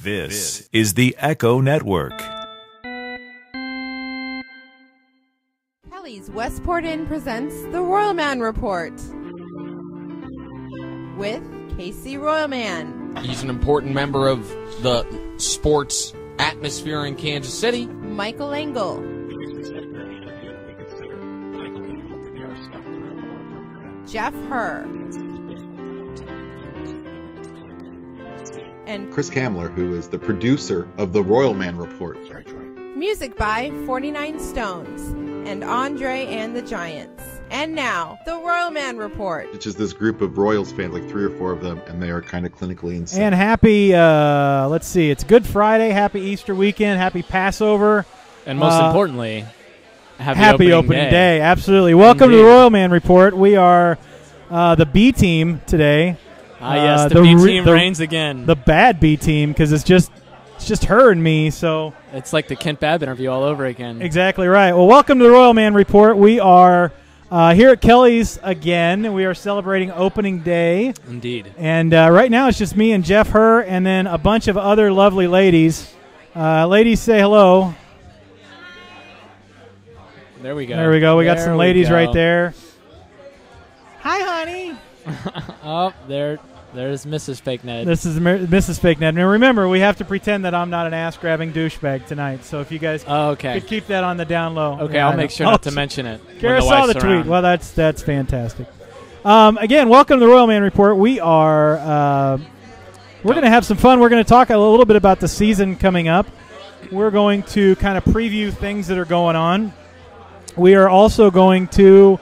This is the Echo Network. Kelly's Westport Inn presents the Royalman Report with Casey Royalman. He's an important member of the sports atmosphere in Kansas City. Michael Engel. Jeff Herr. And Chris Kamler, who is the producer of the Royalman Report. Music by 49 Stones and Andre and the Giants. And now, the Royalman Report. Which is this group of Royals fans, like 3 or 4 of them, and they are kind of clinically insane. And happy, let's see, it's Good Friday, happy Easter weekend, happy Passover. And most importantly, happy opening day. Absolutely. Welcome to the Royalman Report. We are the B team today. Yes, the B team reigns again. The bad B team, because it's just her and me. So it's like the Kent Babb interview all over again. Exactly right. Well, welcome to the Royalman Report. We are here at Kelly's again. We are celebrating opening day. Indeed. And right now it's just me and Jeff Herr, and then a bunch of other lovely ladies. Ladies, say hello. There we go. There we go. We got some ladies right there. Hi, honey. Oh, there's Mrs. Fake Ned. This is Mrs. Fake Ned. Now, remember, we have to pretend that I'm not an ass-grabbing douchebag tonight. So if you guys could keep that on the down low. Okay, yeah, I'll make sure not to mention it. Kara saw the tweet. Well, that's fantastic. Again, welcome to the Royalman Report. We are we're going to have some fun. We're going to talk a little bit about the season coming up. We're going to kind of preview things that are going on. We are also going to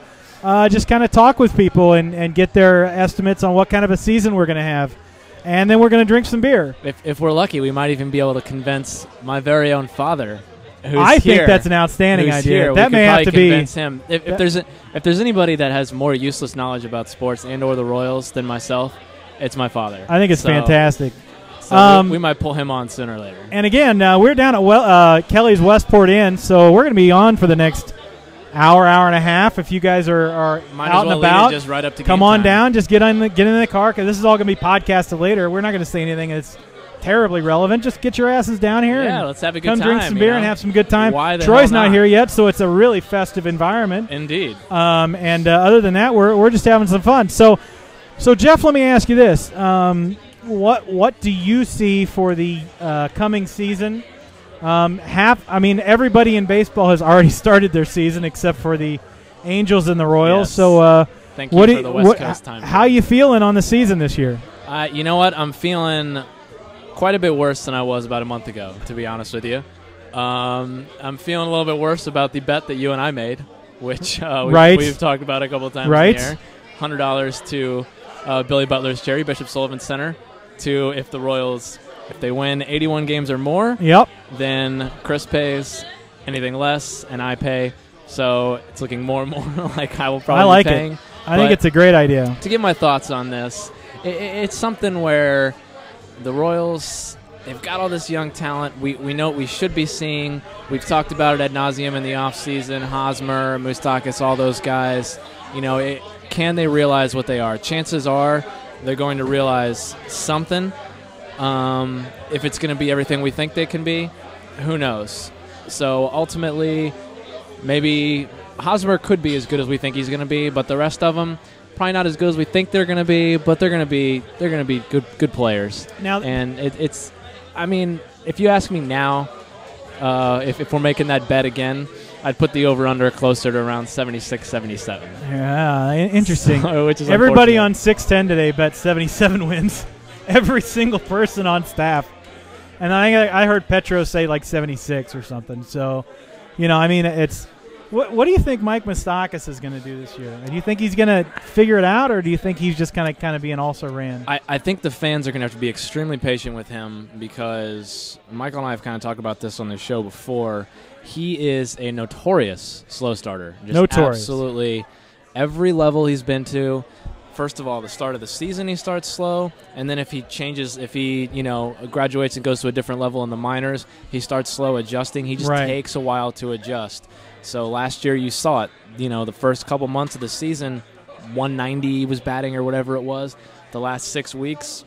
just kind of talk with people and get their estimates on what kind of a season we're going to have. And then we're going to drink some beer. If we're lucky, we might even be able to convince my very own father, who's I think that's an outstanding idea. Here. That may have to convince him. If there's anybody that has more useless knowledge about sports and or the Royals than myself, it's my father. I think it's fantastic. So we might pull him on sooner or later. And again, we're down at Kelly's Westport Inn, so we're going to be on for the next hour and a half. If you guys are out and about, just right up to come on down. Just get in the car, because this is all going to be podcasted later. We're not going to say anything that's terribly relevant. Just get your asses down here. Yeah, let's have a good time. Come drink some beer and have some good time. Why the Troy's hell not here yet, so it's a really festive environment. Indeed. And other than that, we're just having some fun. So Jeff, let me ask you this: what do you see for the coming season? Everybody in baseball has already started their season except for the Angels and the Royals. Yes. So, thank you for the West Coast time. How you feeling on the season this year? You know what? I'm feeling quite a bit worse than I was about a month ago, to be honest with you. I'm feeling a little bit worse about the bet that you and I made, which we've talked about a couple of times in the air. $100 to Billy Butler's Jerry Bishop Sullivan Center to if the Royals. If they win 81 games or more, then Chris pays. Anything less, and I pay. So it's looking more and more like I will probably be paying. I think it's a great idea. To give my thoughts on this, it's something where the Royals, they've got all this young talent. We know what we should be seeing. We've talked about it ad nauseum in the offseason. Hosmer, Moustakas, all those guys. Can they realize what they are? Chances are they're going to realize something. If it's going to be everything we think they can be, who knows? So ultimately, maybe Hosmer could be as good as we think he's going to be, but the rest of them probably not as good as we think they're going to be. But they're going to be good players. Now, and it's, if you ask me now, if we're making that bet again, I'd put the over/under closer to around 76, 77. Yeah, interesting. So, which is everybody on 610 today bet 77 wins. Every single person on staff. And I heard Petro say like 76 or something. So, it's what do you think Mike Moustakas is going to do this year? Do you think he's going to figure it out, or do you think he's just going to kind of be an also-ran? I think the fans are going to have to be extremely patient with him, because Michael and I have kind of talked about this on the show before. He is a notorious slow starter. Just notorious. Absolutely. Every level he's been to. First of all, the start of the season he starts slow, and then if he graduates and goes to a different level in the minors, he starts slow adjusting. He just takes a while to adjust. So last year you saw it. The first couple months of the season, 190 he was batting or whatever it was. The last 6 weeks,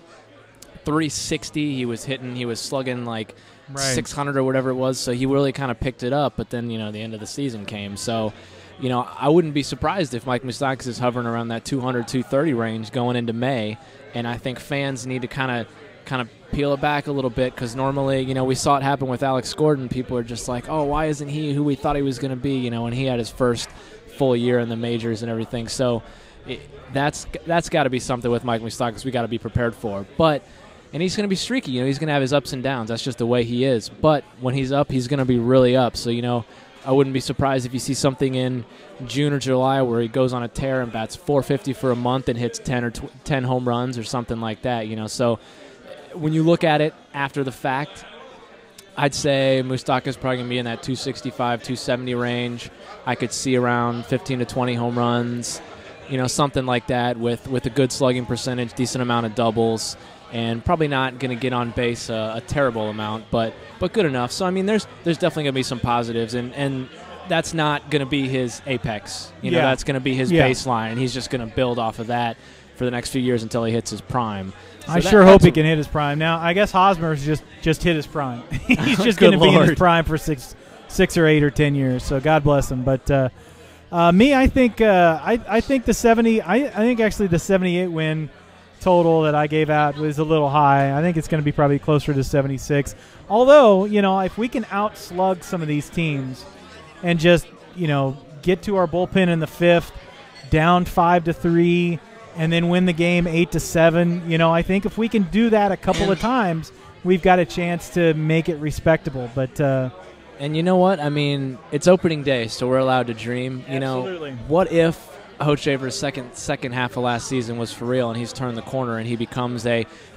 360. He was slugging like Right. 600 or whatever it was. So he really kind of picked it up. But then, the end of the season came. So, I wouldn't be surprised if Mike Moustakas is hovering around that 200, 230 range going into May. And I think fans need to kind of peel it back a little bit, because normally, we saw it happen with Alex Gordon. People are just like, oh, why isn't he who we thought he was going to be, when he had his first full year in the majors and everything. So that's got to be something with Mike Moustakas we got to be prepared for. And he's going to be streaky. He's going to have his ups and downs. That's just the way he is. But when he's up, he's going to be really up. So, I wouldn't be surprised if you see something in June or July where he goes on a tear and bats 450 for a month and hits 10 home runs or something like that. So when you look at it after the fact, I'd say Moustakas is probably going to be in that 265, 270 range. I could see around 15 to 20 home runs, something like that with a good slugging percentage, decent amount of doubles, and probably not going to get on base a terrible amount, but good enough. So, there's definitely going to be some positives, and that's not going to be his apex. That's going to be his baseline, and he's just going to build off of that for the next few years until he hits his prime. So I sure hope he can hit his prime. Now, I guess Hosmer's just hit his prime. He's just going to be in his prime for six or 8 or 10 years. So God bless him. But me, I think the 70. I think actually the 78 win total that I gave out was a little high. I think it's going to be probably closer to 76. Although, if we can outslug some of these teams and just get to our bullpen in the 5th, down 5-3. And then win the game 8-7. I think if we can do that a couple of times, we've got a chance to make it respectable. But and you know what? It's opening day, so we're allowed to dream. Absolutely. What if Hochevar's second half of last season was for real, and he's turned the corner and he becomes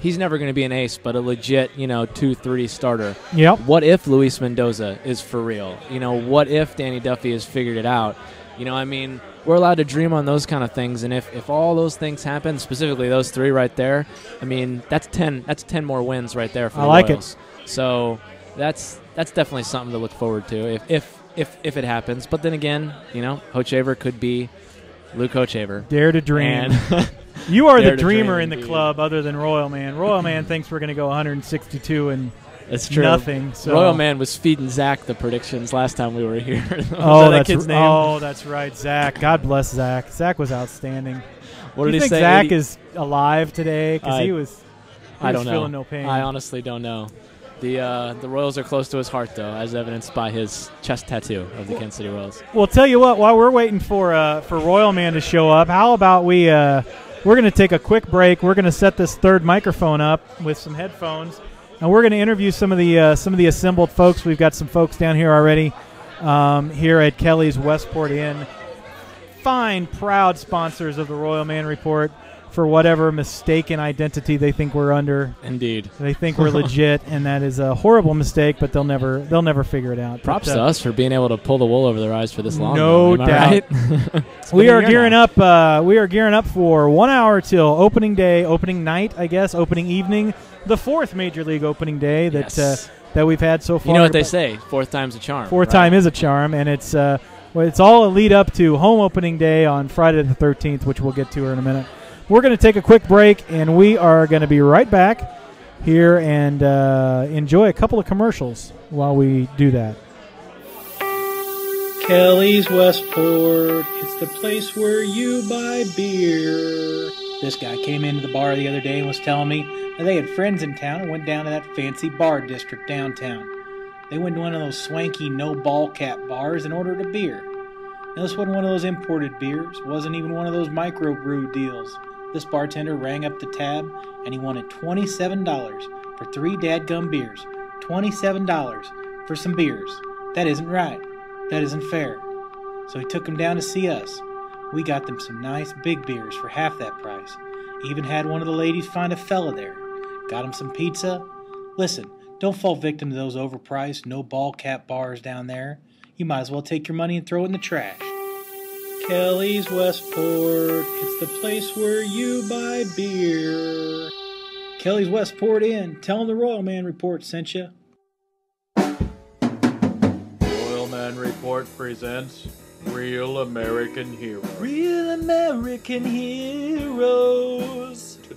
he's never going to be an ace, but a legit 2-3 starter. Yep. What if Luis Mendoza is for real? What if Danny Duffy has figured it out? We're allowed to dream on those kind of things, and if all those things happen, specifically those 3 right there, that's 10 more wins right there for the Royals. So that's definitely something to look forward to if it happens. But then again, Hochevar could be Luke Hochevar. Dare to dream. You are the dreamer in the club, other than Royalman. Royalman thinks we're going to go 162 and That's true. Nothing. So. Royalman was feeding Zach the predictions last time we were here. That kid's name? Oh, that's right, Zach. God bless Zach. Zach was outstanding. What did he he say? Zach is alive today because he was feeling no pain. I honestly don't know. The Royals are close to his heart, though, as evidenced by his chest tattoo of the Kansas City Royals. Well, tell you what, while we're waiting for Royalman to show up, how about we're going to take a quick break. We're going to set this third microphone up with some headphones, and we're going to interview some of the assembled folks. We've got some folks down here already here at Kelly's Westport Inn. Fine, proud sponsors of the Royalman Report. For whatever mistaken identity they think we're under. Indeed. They think we're legit, and that is a horrible mistake, but they'll never figure it out. Props to us for being able to pull the wool over their eyes for this long. No doubt. Right? We are gearing up for 1 hour till opening day, opening night, I guess, opening evening, the fourth Major League opening day that we've had so far. You know what they say, fourth time's a charm. Fourth time is a charm, and it's all a lead up to home opening day on Friday the 13th, which we'll get to in a minute. We're going to take a quick break, and we are going to be right back here and enjoy a couple of commercials while we do that. Kelly's Westport, it's the place where you buy beer. This guy came into the bar the other day and was telling me that they had friends in town and went down to that fancy bar district downtown. They went to one of those swanky no-ball cap bars and ordered a beer. Now, this wasn't one of those imported beers, wasn't even one of those microbrew deals. This bartender rang up the tab, and he wanted $27 for 3 dadgum beers. $27 for some beers. That isn't right. That isn't fair. So he took them down to see us. We got them some nice big beers for half that price. Even had one of the ladies find a fella there. Got him some pizza. Listen, don't fall victim to those overpriced, no-ball cap bars down there. You might as well take your money and throw it in the trash. Kelly's Westport, it's the place where you buy beer. Kelly's Westport Inn, tell them the Royalman Report sent you. Royalman Report presents Real American Heroes. Real American Heroes.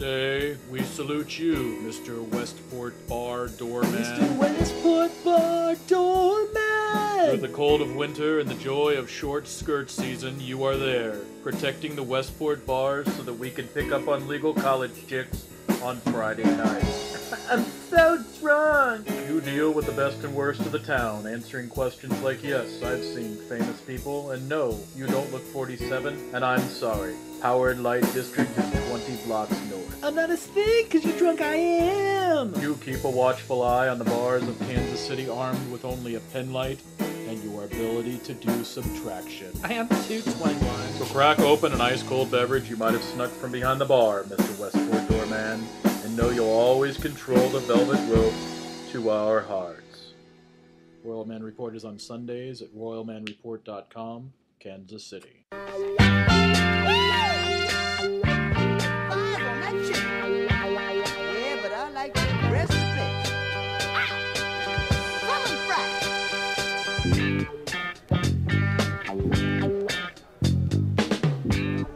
Day, we salute you, Mr. Westport Bar Doorman. Mr. Westport Bar Doorman! Through the cold of winter and the joy of short skirt season, you are there, protecting the Westport bars so that we can pick up on legal college chicks on Friday nights. I'm so drunk! You deal with the best and worst of the town, answering questions like, yes, I've seen famous people, and no, you don't look 47, and I'm sorry. Howard Light District is 20 blocks north. I'm not a snake, because you're drunk I am! You keep a watchful eye on the bars of Kansas City armed with only a pen light and your ability to do subtraction. I am 221. So crack open an ice-cold beverage you might have snuck from behind the bar, Mr. Westport Doorman, and know you'll always control the velvet rope to our hearts. Royalman Report is on Sundays at royalmanreport.com, Kansas City. Yeah, but I like the rest of it.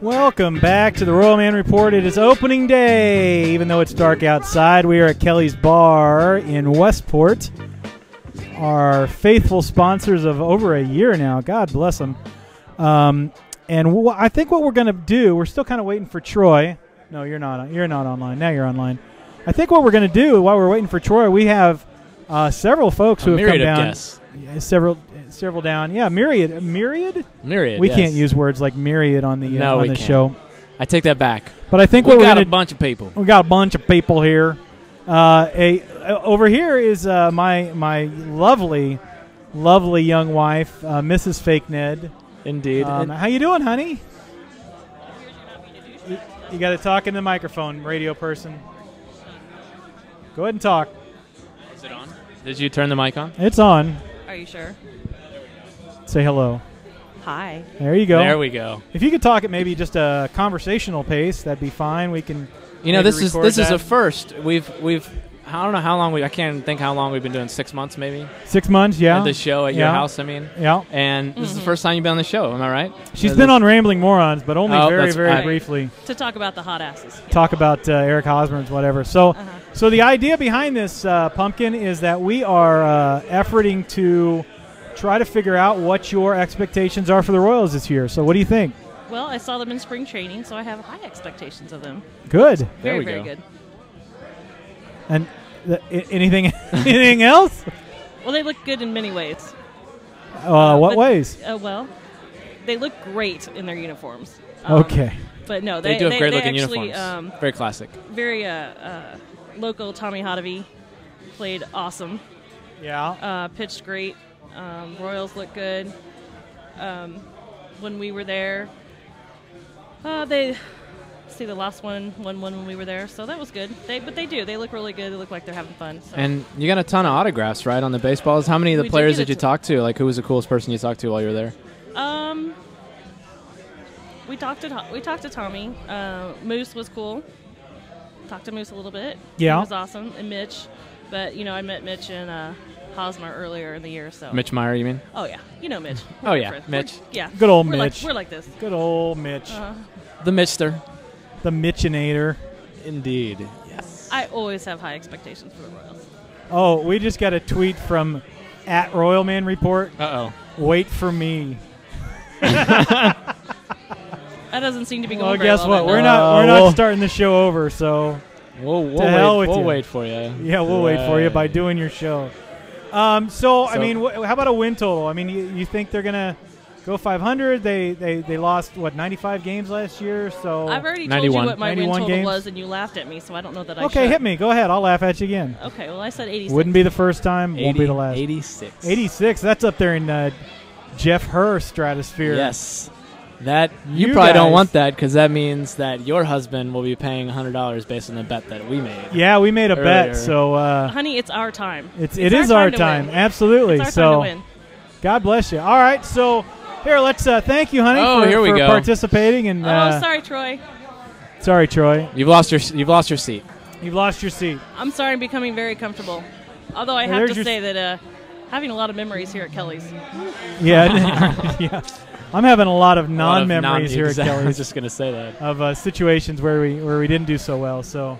Welcome back to the Royalman Report. It is opening day. Even though it's dark outside, we are at Kelly's Bar in Westport. Our faithful sponsors of over a year now. God bless them. I think what we're going to do, we're still kind of waiting for Troy. No, you're not. You're not online. Now you're online. I think what we're going to do while we're waiting for Troy, we have several folks who have come down. Guests. Yeah, several down. Yeah, myriad. Myriad. We yes. can't use words like myriad on the No, on we the can't. show. I take that back. But I think we what we're got going a bunch of people. We got a bunch of people here. Over here is my lovely young wife, Mrs. Fake Ned. Indeed. How you doing, honey? You got to talk in the microphone, radio person. Go ahead and talk. Is it on? Did you turn the mic on? It's on. Are you sure? Say hello. Hi. There you go. There we go. If you could talk at maybe just a conversational pace, that'd be fine. We can. This is a first. We've I don't know how long I can't think how long we've been doing. 6 months maybe. 6 months, yeah. The show at your house, I mean. Yeah. And this is the first time you've been on the show. Am I right? She's been on Rambling Morons, but only very right. briefly. To talk about the hot asses. Talk about Eric Hosmer's whatever. So, so the idea behind this pumpkin is that we are efforting to try to figure out what your expectations are for the Royals this year. So, what do you think? Well, I saw them in spring training, so I have high expectations of them. Good. Very, very good. And anything else? Well, they look good in many ways. What ways? Well, they look great in their uniforms. Okay. But no, they do have great looking actually, uniforms. Very classic. Very local Tommy Hotovy played awesome. Yeah. Pitched great. Royals look good. When we were there, they the last one won when we were there, so that was good. They look really good. They look like they're having fun. So. And you got a ton of autographs, right, on the baseballs. How many of the players did you talk to? Like, who was the coolest person you talked to while you were there? We talked to Tommy. Moose was cool. Talked to Moose a little bit. Yeah, he was awesome. And Mitch, but I met Mitch and Hosmer earlier in the year. So Mitch Meyer, you mean? Oh yeah, Mitch. Oh yeah, Mitch. Yeah, good old Mitch. We're like this. Good old Mitch. The Mitchster. The Mitchinator. Indeed. Yes. I always have high expectations for the Royals. Oh, we just got a tweet from @Royalman Report. Uh-oh. Wait for me. That doesn't seem to be going very well. Guess what? We're not starting the show over, so we'll wait for you. Yeah, we'll wait for you by doing your show. So I mean, how about a win total? I mean, you think they're gonna go 500? They lost 95 games last year. So I've already told you what my win total was, and you laughed at me. So I don't know that I. Okay, hit me. Go ahead. I'll laugh at you again. Okay. Well, I said 86. Wouldn't be the first time. Won't be the last. 86. 86. That's up there in Jeff Herr stratosphere. Yes. That you probably don't want that, because that means that your husband will be paying $100 based on the bet that we made. Yeah, we made a bet. So, honey, it's our time. It is our time. Absolutely. It's our time to win. God bless you. All right, so here, let's thank you, honey, for participating. And sorry, Troy. Sorry, Troy. You've lost your seat. You've lost your seat. I'm sorry. I'm becoming very comfortable. Although I have to say that having a lot of memories here at Kelly's. Yeah, yeah. I'm having a lot of non-memories here at I was Kelly's just going to say that. of situations where we didn't do so well. So,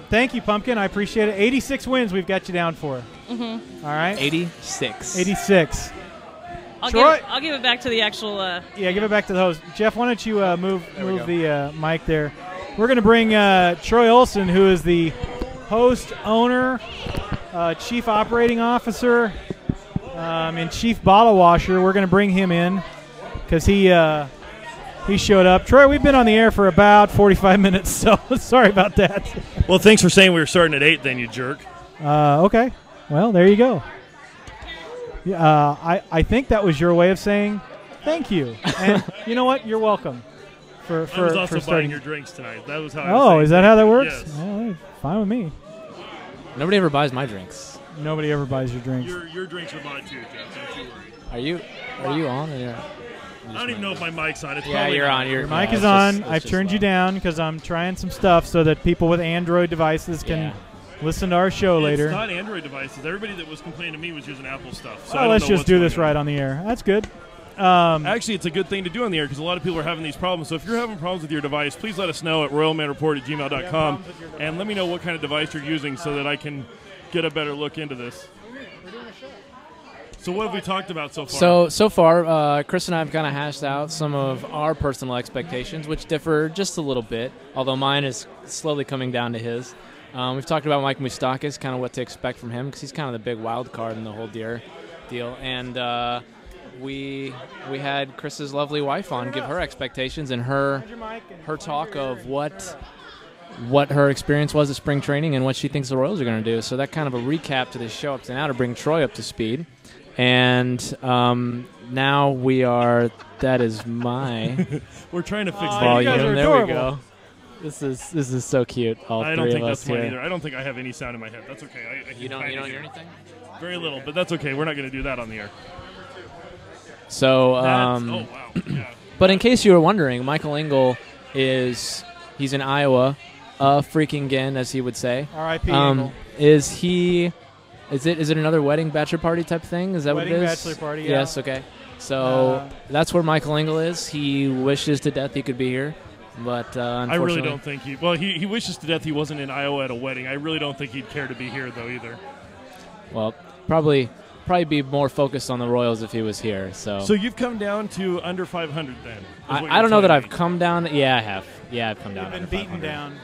thank you, Pumpkin. I appreciate it. 86 wins we've got you down for. Mm-hmm. All right. 86. 86. I'll Troy? I'll give it back to the actual. Yeah, give it back to the host. Jeff, why don't you move the mic there? We're going to bring Troy Olson, who is the host, owner, chief operating officer, and chief bottle washer. We're going to bring him in because he showed up. Troy, we've been on the air for about 45 minutes, so sorry about that. Well, thanks for saying we were starting at 8 then, you jerk. Okay. Well, there you go. I think that was your way of saying thank you. And you know what? You're welcome. I was also for buying starting your drinks tonight. That was how I was saying is that how that works? Yes. Well, fine with me. Nobody ever buys my drinks. Nobody ever buys your drinks. Your drinks are bought too, Jeff. Don't you worry. Are you on? Or I don't even know if my mic's on. It's yeah, probably you're not. on. Your mic is on. I've turned you down because I'm trying some stuff so that people with Android devices can listen to our show later. It's not Android devices. Everybody that was complaining to me was using Apple stuff. So let's just do this right on the air. That's good. Actually, it's a good thing to do on the air because a lot of people are having these problems. So if you're having problems with your device, please let us know at royalmanreport@gmail.com and let me know what kind of device you're using so that I can get a better look into this. So what have we talked about so far? So far, Chris and I have kind of hashed out some of our personal expectations, which differ just a little bit, although mine is slowly coming down to his. We've talked about Mike Moustakas, kind of what to expect from him because he's kind of the big wild card in the whole deal. And we had Chris's lovely wife on give her expectations and her talk of what her experience was at spring training and what she thinks the Royals are going to do. So that kind of a recap to this show up to now to bring Troy up to speed. And now we are. That is my. We're trying to fix volume. You guys are there adorable. we go. This is so cute. All I three don't think of us that's mine here. either. I don't think I have any sound in my head. That's okay. You don't hear anything? Very little, but that's okay. We're not going to do that on the air. So, oh wow. Yeah. But in case you were wondering, Michael Engel he's in Iowa, freaking again, as he would say. R.I.P. Engel. Is it another wedding bachelor party type thing? Is that Wedding what it is? bachelor party, yeah. Yes, okay. So that's where Michael Engel is. He wishes to death he could be here, but unfortunately. I really don't think he wishes to death he wasn't in Iowa at a wedding. I really don't think he'd care to be here, though, either. Well, probably be more focused on the Royals if he was here. So you've come down to under 500 then? I don't know that I've come down. Yeah, I have. Yeah, I've come down. You've been beaten down.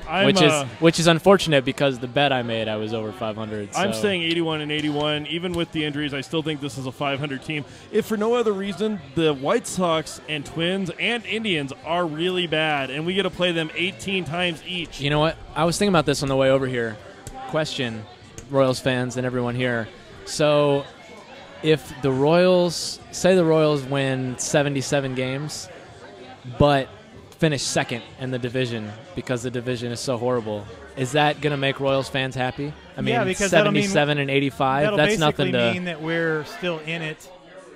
Which is unfortunate because the bet I made I was over 500. So. I'm saying 81 and 81. Even with the injuries, I still think this is a 500 team. If for no other reason, the White Sox and Twins and Indians are really bad, and we get to play them 18 times each. You know what? I was thinking about this on the way over here. Question, Royals fans and everyone here. So if the Royals win 77 games, but finish second in the division because the division is so horrible, is that going to make Royals fans happy? I mean, because 77 and 85, that's nothing to... That'll mean that we're still in it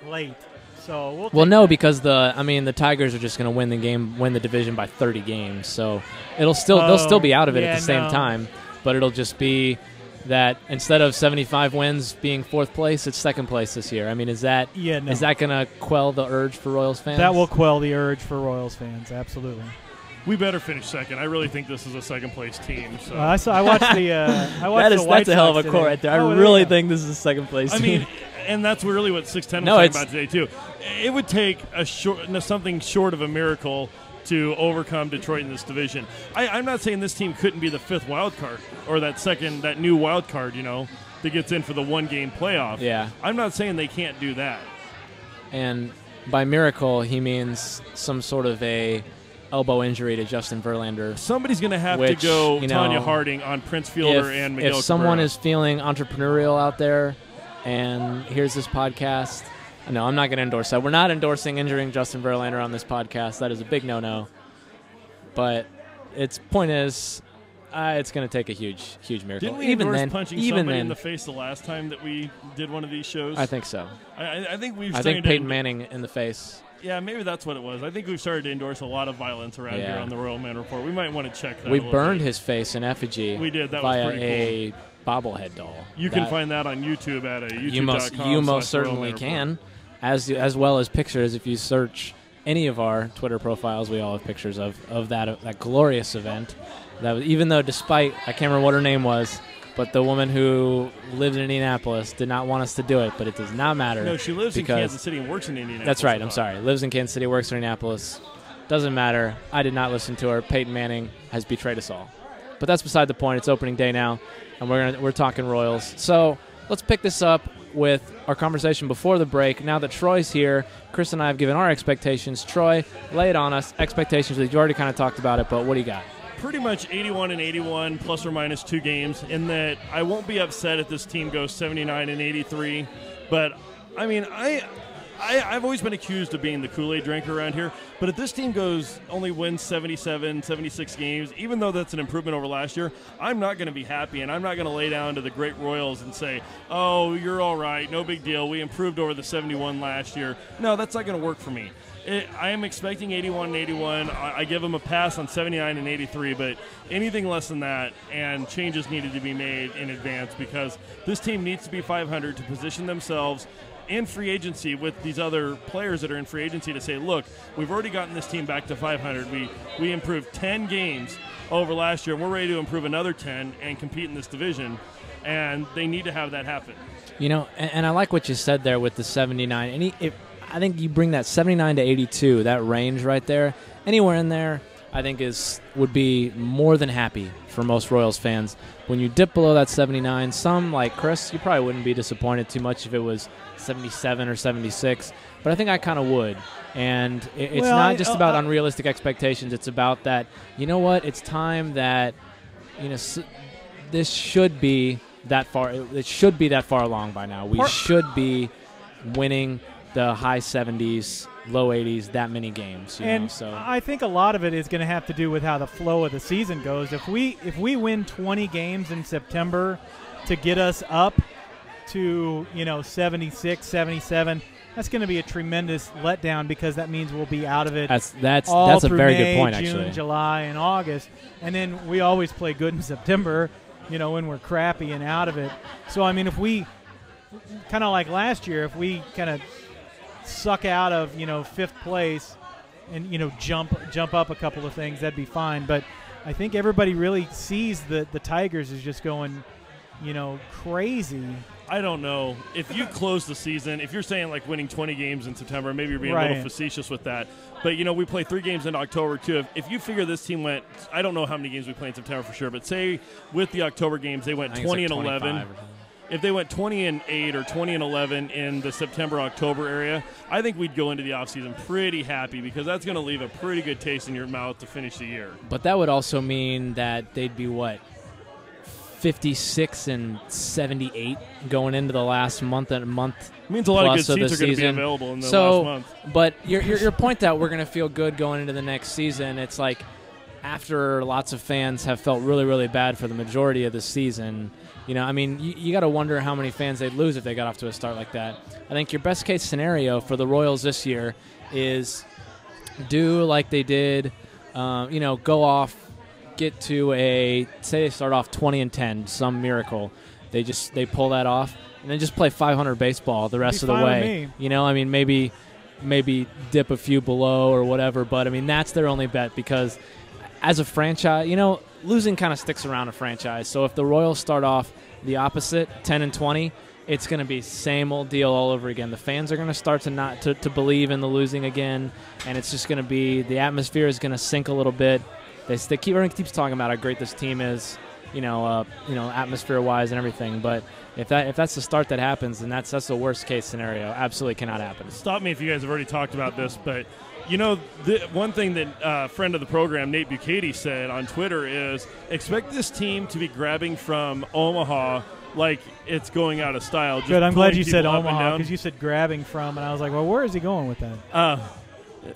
late. So because the Tigers are just going to win the division by 30 games. So they'll still be out of it at the same time, but it'll just be that instead of 75 wins being fourth place, it's second place this year. I mean, is that going to quell the urge for Royals fans? That will quell the urge for Royals fans, absolutely. We better finish second. I really think this is a second-place team. So. I watched the White Sox That's a hell of a quote right there. I really think this is a second-place team. I mean, and that's really what 610 was talking about today, too. It would take something short of a miracle to overcome Detroit in this division. I'm not saying this team couldn't be the fifth wild card or that new wild card, that gets in for the one-game playoff. Yeah. I'm not saying they can't do that. And by miracle, he means some sort of a elbow injury to Justin Verlander. Somebody's going to have to go Tanya Harding on Prince Fielder and Miguel If someone Cabrera. is feeling entrepreneurial out there and here's this podcast... No, I'm not going to endorse that. We're not endorsing injuring Justin Verlander on this podcast. That is a big no-no. But its point is, it's going to take a huge miracle. Didn't we endorse punching somebody in the face the last time that we did one of these shows? I think so. I think we've. I think Peyton Manning in the face. Yeah, maybe that's what it was. I think we've started to endorse a lot of violence around here on the Royal Man Report. We might want to check that. We burned his face in effigy. We did. That via was pretty bobblehead doll. You can find that on YouTube at youtube.com. You most certainly can, as well as pictures. If you search any of our Twitter profiles, we all have pictures of that glorious event. That was, even though despite, I can't remember what her name was, but the woman who lives in Indianapolis did not want us to do it, but it does not matter. No, she lives in Kansas City and works in Indianapolis. That's right. I'm sorry. Lives in Kansas City, works in Indianapolis. Doesn't matter. I did not listen to her. Peyton Manning has betrayed us all. But that's beside the point. It's opening day now, and we're talking Royals. So let's pick this up with our conversation before the break. Now that Troy's here, Chris and I have given our expectations. Troy, lay it on us. Expectations. You already kind of talked about it, but what do you got? Pretty much 81-81, plus or minus 2 games, in that I won't be upset if this team goes 79-83. But, I mean, I've always been accused of being the Kool-Aid drinker around here, but if this team only wins 77, 76 games, even though that's an improvement over last year, I'm not going to be happy, and I'm not going to lay down to the great Royals and say, oh, you're all right, no big deal, we improved over the 71 last year. No, that's not going to work for me. I am expecting 81-81. I give them a pass on 79 and 83, but anything less than that, and changes needed to be made in advance, because this team needs to be 500 to position themselves in free agency with these other players that are in free agency to say, look, we've already gotten this team back to 500. We improved 10 games over last year, and we're ready to improve another 10 and compete in this division, and they need to have that happen. You know, and I like what you said there with the 79. I think you bring that 79 to 82, that range right there, anywhere in there, I think would be more than happy for most Royals fans. When you dip below that 79, some, like Chris, you probably wouldn't be disappointed too much if it was 77 or 76, but I think I kind of would. And it's not just about unrealistic expectations. It's about that, you know what, it's time that, this should be that far. It should be that far along by now. We should be winning the high 70s, low 80s, that many games. So I think a lot of it is going to have to do with how the flow of the season goes. If we win 20 games in September to get us up to 76, 77, that's going to be a tremendous letdown, because that means we'll be out of it. That's a very May, good point, June, actually. July, and August, and then we always play good in September. When we're crappy and out of it. So I mean, if we kind of like last year, if we kind of suck out of 5th place and jump up a couple of things, that'd be fine. But I think everybody really sees the Tigers as just going crazy. I don't know. If you close the season, if you're saying like winning 20 games in September, maybe you're being a little facetious with that. But, we play 3 games in October, too. If you figure this team went, I don't know how many games we play in September for sure, but say with the October games they went 20 and 11. If they went 20 and 8 or 20 and 11 in the September-October area, I think we'd go into the offseason pretty happy, because that's going to leave a pretty good taste in your mouth to finish the year. But that would also mean that they'd be, 56 and 78 going into the last month and a month. It means a lot of good seats are going to be available in the last month. But your point that we're going to feel good going into the next season, it's like after lots of fans have felt really, really bad for the majority of the season, you got to wonder how many fans they'd lose if they got off to a start like that. I think your best case scenario for the Royals this year is do like they did, go off, get to say they start off 20 and 10, some miracle, they pull that off, and then just play 500 baseball the rest of the way. Maybe dip a few below or whatever, but that's their only bet, because as a franchise, losing kind of sticks around a franchise. So if the Royals start off the opposite, 10 and 20, it's going to be same old deal all over again. The fans are going to start to not to believe in the losing again, and it's just going to be, the atmosphere is going to sink a little bit. Everyone keeps talking about how great this team is, atmosphere-wise and everything. But if that's the start that happens, then that's the worst case scenario. Absolutely cannot happen. Stop me if you guys have already talked about this, but the one thing that friend of the program, Nate Bucati, said on Twitter is expect this team to be grabbing from Omaha like it's going out of style. Good. I'm glad you said Omaha, because you said grabbing from, and I was like, well, where is he going with that?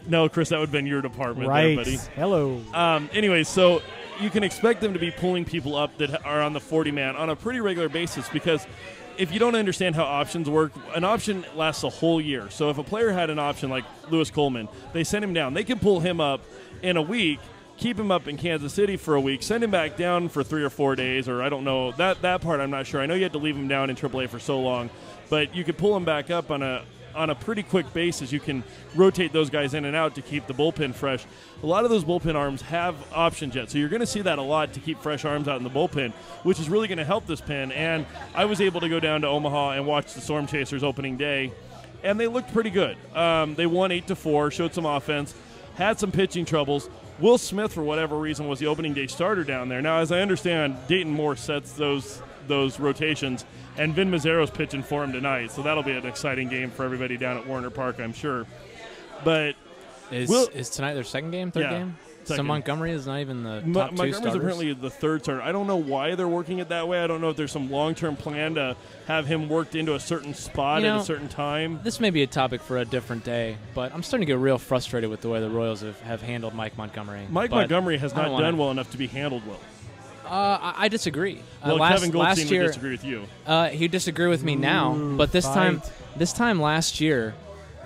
No, Chris, that would have been your department, right? There, buddy. Hello. Anyways, so you can expect them to be pulling people up that are on the 40-man on a pretty regular basis, because if you don't understand how options work, an option lasts a whole year. So if a player had an option like Lewis Coleman, they send him down. They can pull him up in a week keep him up in Kansas City for a week, send him back down for 3 or 4 days, or I don't know. That part I'm not sure. I know you had to leave him down in AAA for so long, but you could pull him back up on a pretty quick basis. You can rotate those guys in and out to keep the bullpen fresh. A lot of those bullpen arms have options yet, so you're going to see that a lot to keep fresh arms out in the bullpen, which is really going to help this pen. And I was able to go down to Omaha and watch the Storm Chasers opening day, and they looked pretty good. They won 8-4, showed some offense, had some pitching troubles. Will Smith, for whatever reason, was the opening day starter down there. Now, as I understand, Dayton Moore sets those rotations, and Vin Mazzaro's pitching for him tonight, so that'll be an exciting game for everybody down at Warner Park, I'm sure. But is tonight their second game, third game? Second. So Montgomery is not even the top two starters? Montgomery's apparently the third starter. I don't know why they're working it that way. I don't know if there's some long-term plan to have him worked into a certain spot at a certain time. This may be a topic for a different day, but I'm starting to get real frustrated with the way the Royals have handled Mike Montgomery. Montgomery has not done well enough to be handled well. I disagree. Well, Kevin Goldstein would disagree with you. He disagree with me now, but this time last year,